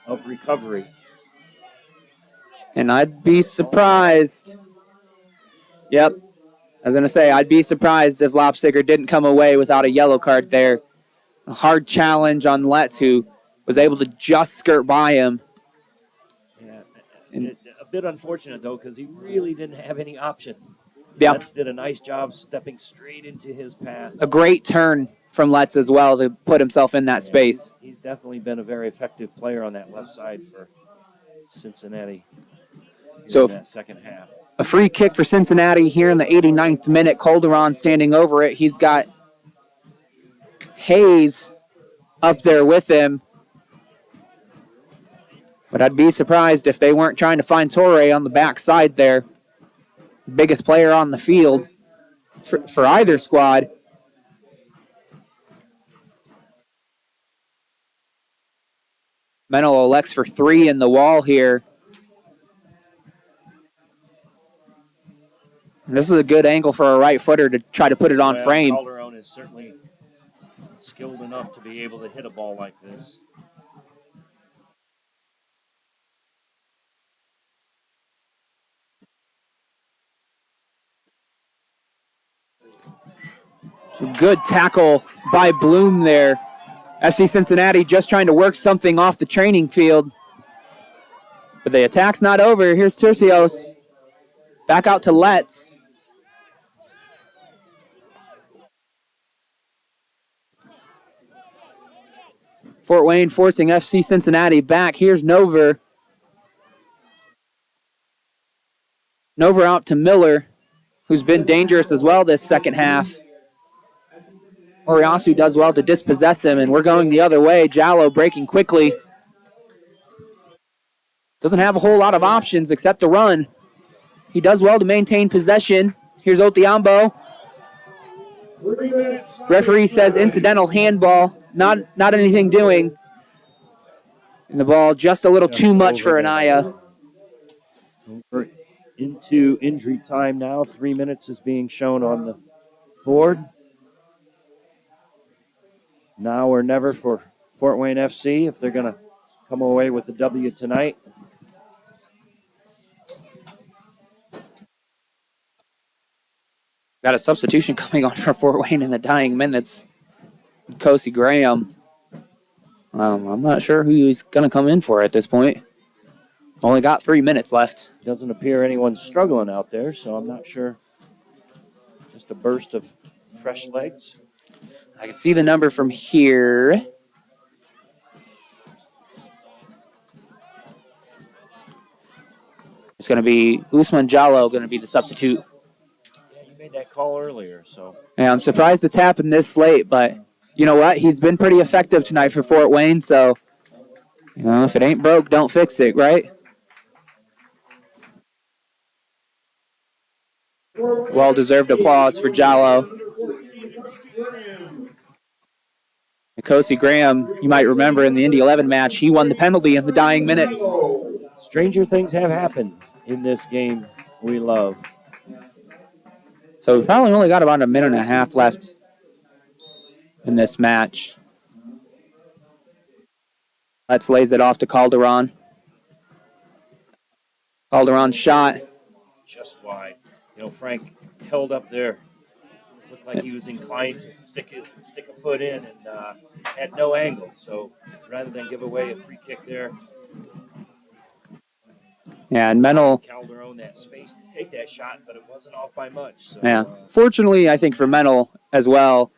of recovery. And I'd be surprised. Yep. I was going to say, I'd be surprised if Lopsiger didn't come away without a yellow card there. A hard challenge on Letts, who was able to just skirt by him. Yeah, a bit unfortunate, though, because he really didn't have any option. Yep. Letts did a nice job stepping straight into his path. A great turn from Letts as well to put himself in that space. He's definitely been a very effective player on that left side for Cincinnati in that second half. A free kick for Cincinnati here in the 89th minute. Calderon standing over it. He's got Hayes up there with him. But I'd be surprised if they weren't trying to find Torre on the backside there. Biggest player on the field for either squad. Mennel elects for 3 in the wall here. And this is a good angle for a right footer to try to put it on frame. Calderon is certainly skilled enough to be able to hit a ball like this. Good tackle by Bloom there. FC Cincinnati just trying to work something off the training field. But the attack's not over. Here's Tercios. Back out to Letts. Fort Wayne forcing FC Cincinnati back. Here's Nover. Nover out to Miller, who's been dangerous as well this second half. Moriyasu does well to dispossess him, and we're going the other way. Jallo breaking quickly. Doesn't have a whole lot of options except to run. He does well to maintain possession. Here's Odhiambo. Referee says incidental handball. Not anything doing. And the ball just a little too much for Anaya. We're into injury time now. 3 minutes is being shown on the board. Now or never for Fort Wayne FC if they're going to come away with the W tonight. Got a substitution coming on for Fort Wayne in the dying minutes. Kosi Graham. I'm not sure who he's going to come in for at this point. Only got 3 minutes left. Doesn't appear anyone's struggling out there, so I'm not sure. Just a burst of fresh legs. I can see the number from here. It's going to be Usman Jallo going to be the substitute. Yeah, you made that call earlier, so. Yeah, I'm surprised it's happened this late, but you know what? He's been pretty effective tonight for Fort Wayne, so, you know, if it ain't broke, don't fix it, right? Well-deserved applause for Jallo. Kosi Graham, you might remember in the Indy 11 match, he won the penalty in the dying minutes. Stranger things have happened in this game we love. So we've probably only got about a minute and a half left in this match. Let's lays it off to Calderon. Calderon's shot. Just wide. You know, Frank held up there. Looked like he was inclined to stick a foot in and had no angle. So rather than give away a free kick there, yeah, and Mennel. Calderon that space to take that shot, but it wasn't off by much. So, yeah, fortunately, I think for Mennel as well,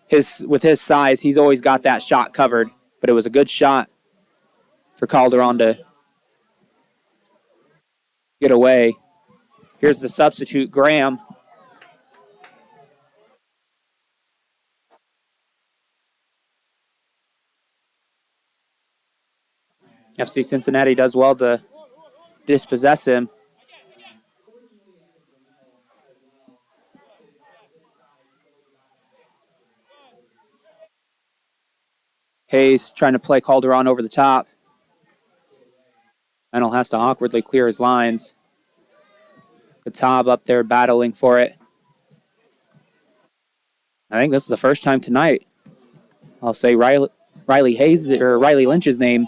with his size, he's always got that shot covered. But it was a good shot for Calderon to get away. Here's the substitute, Graham. FC Cincinnati does well to dispossess him. Hayes trying to play Calderon over the top. Mennel has to awkwardly clear his lines. Katab up there battling for it. I think this is the first time tonight I'll say Riley Hayes or Riley Lynch's name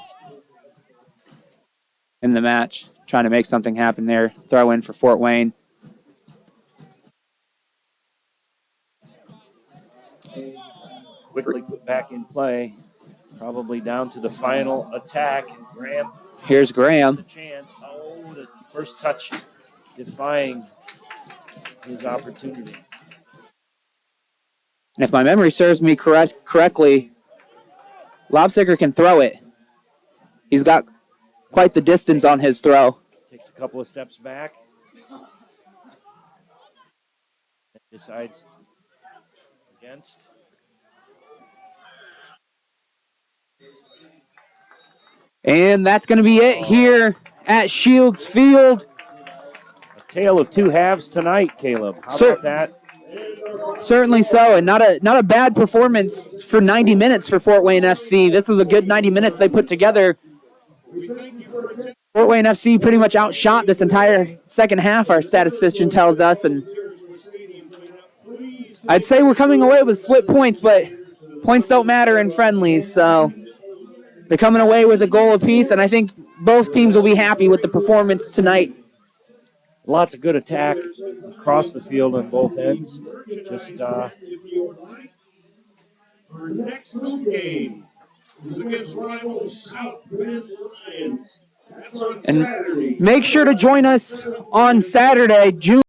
in the match. Trying to make something happen there. Throw in for Fort Wayne. Quickly put back in play. Probably down to the final attack. Graham. Here's Graham. The chance. Oh, the first touch defying his opportunity. And if my memory serves me correctly, Lobsticker can throw it. He's got quite the distance on his throw. Takes a couple of steps back. Decides against. And that's going to be it here at Shields Field. A tale of two halves tonight, Caleb. How about that? Certainly so, and not a bad performance for 90 minutes for Fort Wayne FC. This was a good 90 minutes they put together. Fort Wayne FC pretty much outshot this entire second half, our statistician tells us, and I'd say we're coming away with split points, but points don't matter in friendlies, so they're coming away with a goal apiece, and I think both teams will be happy with the performance tonight. Lots of good attack across the field on both ends. Just Our next home game is against rival South Bend Lions. That's on Saturday. Make sure to join us on Saturday, June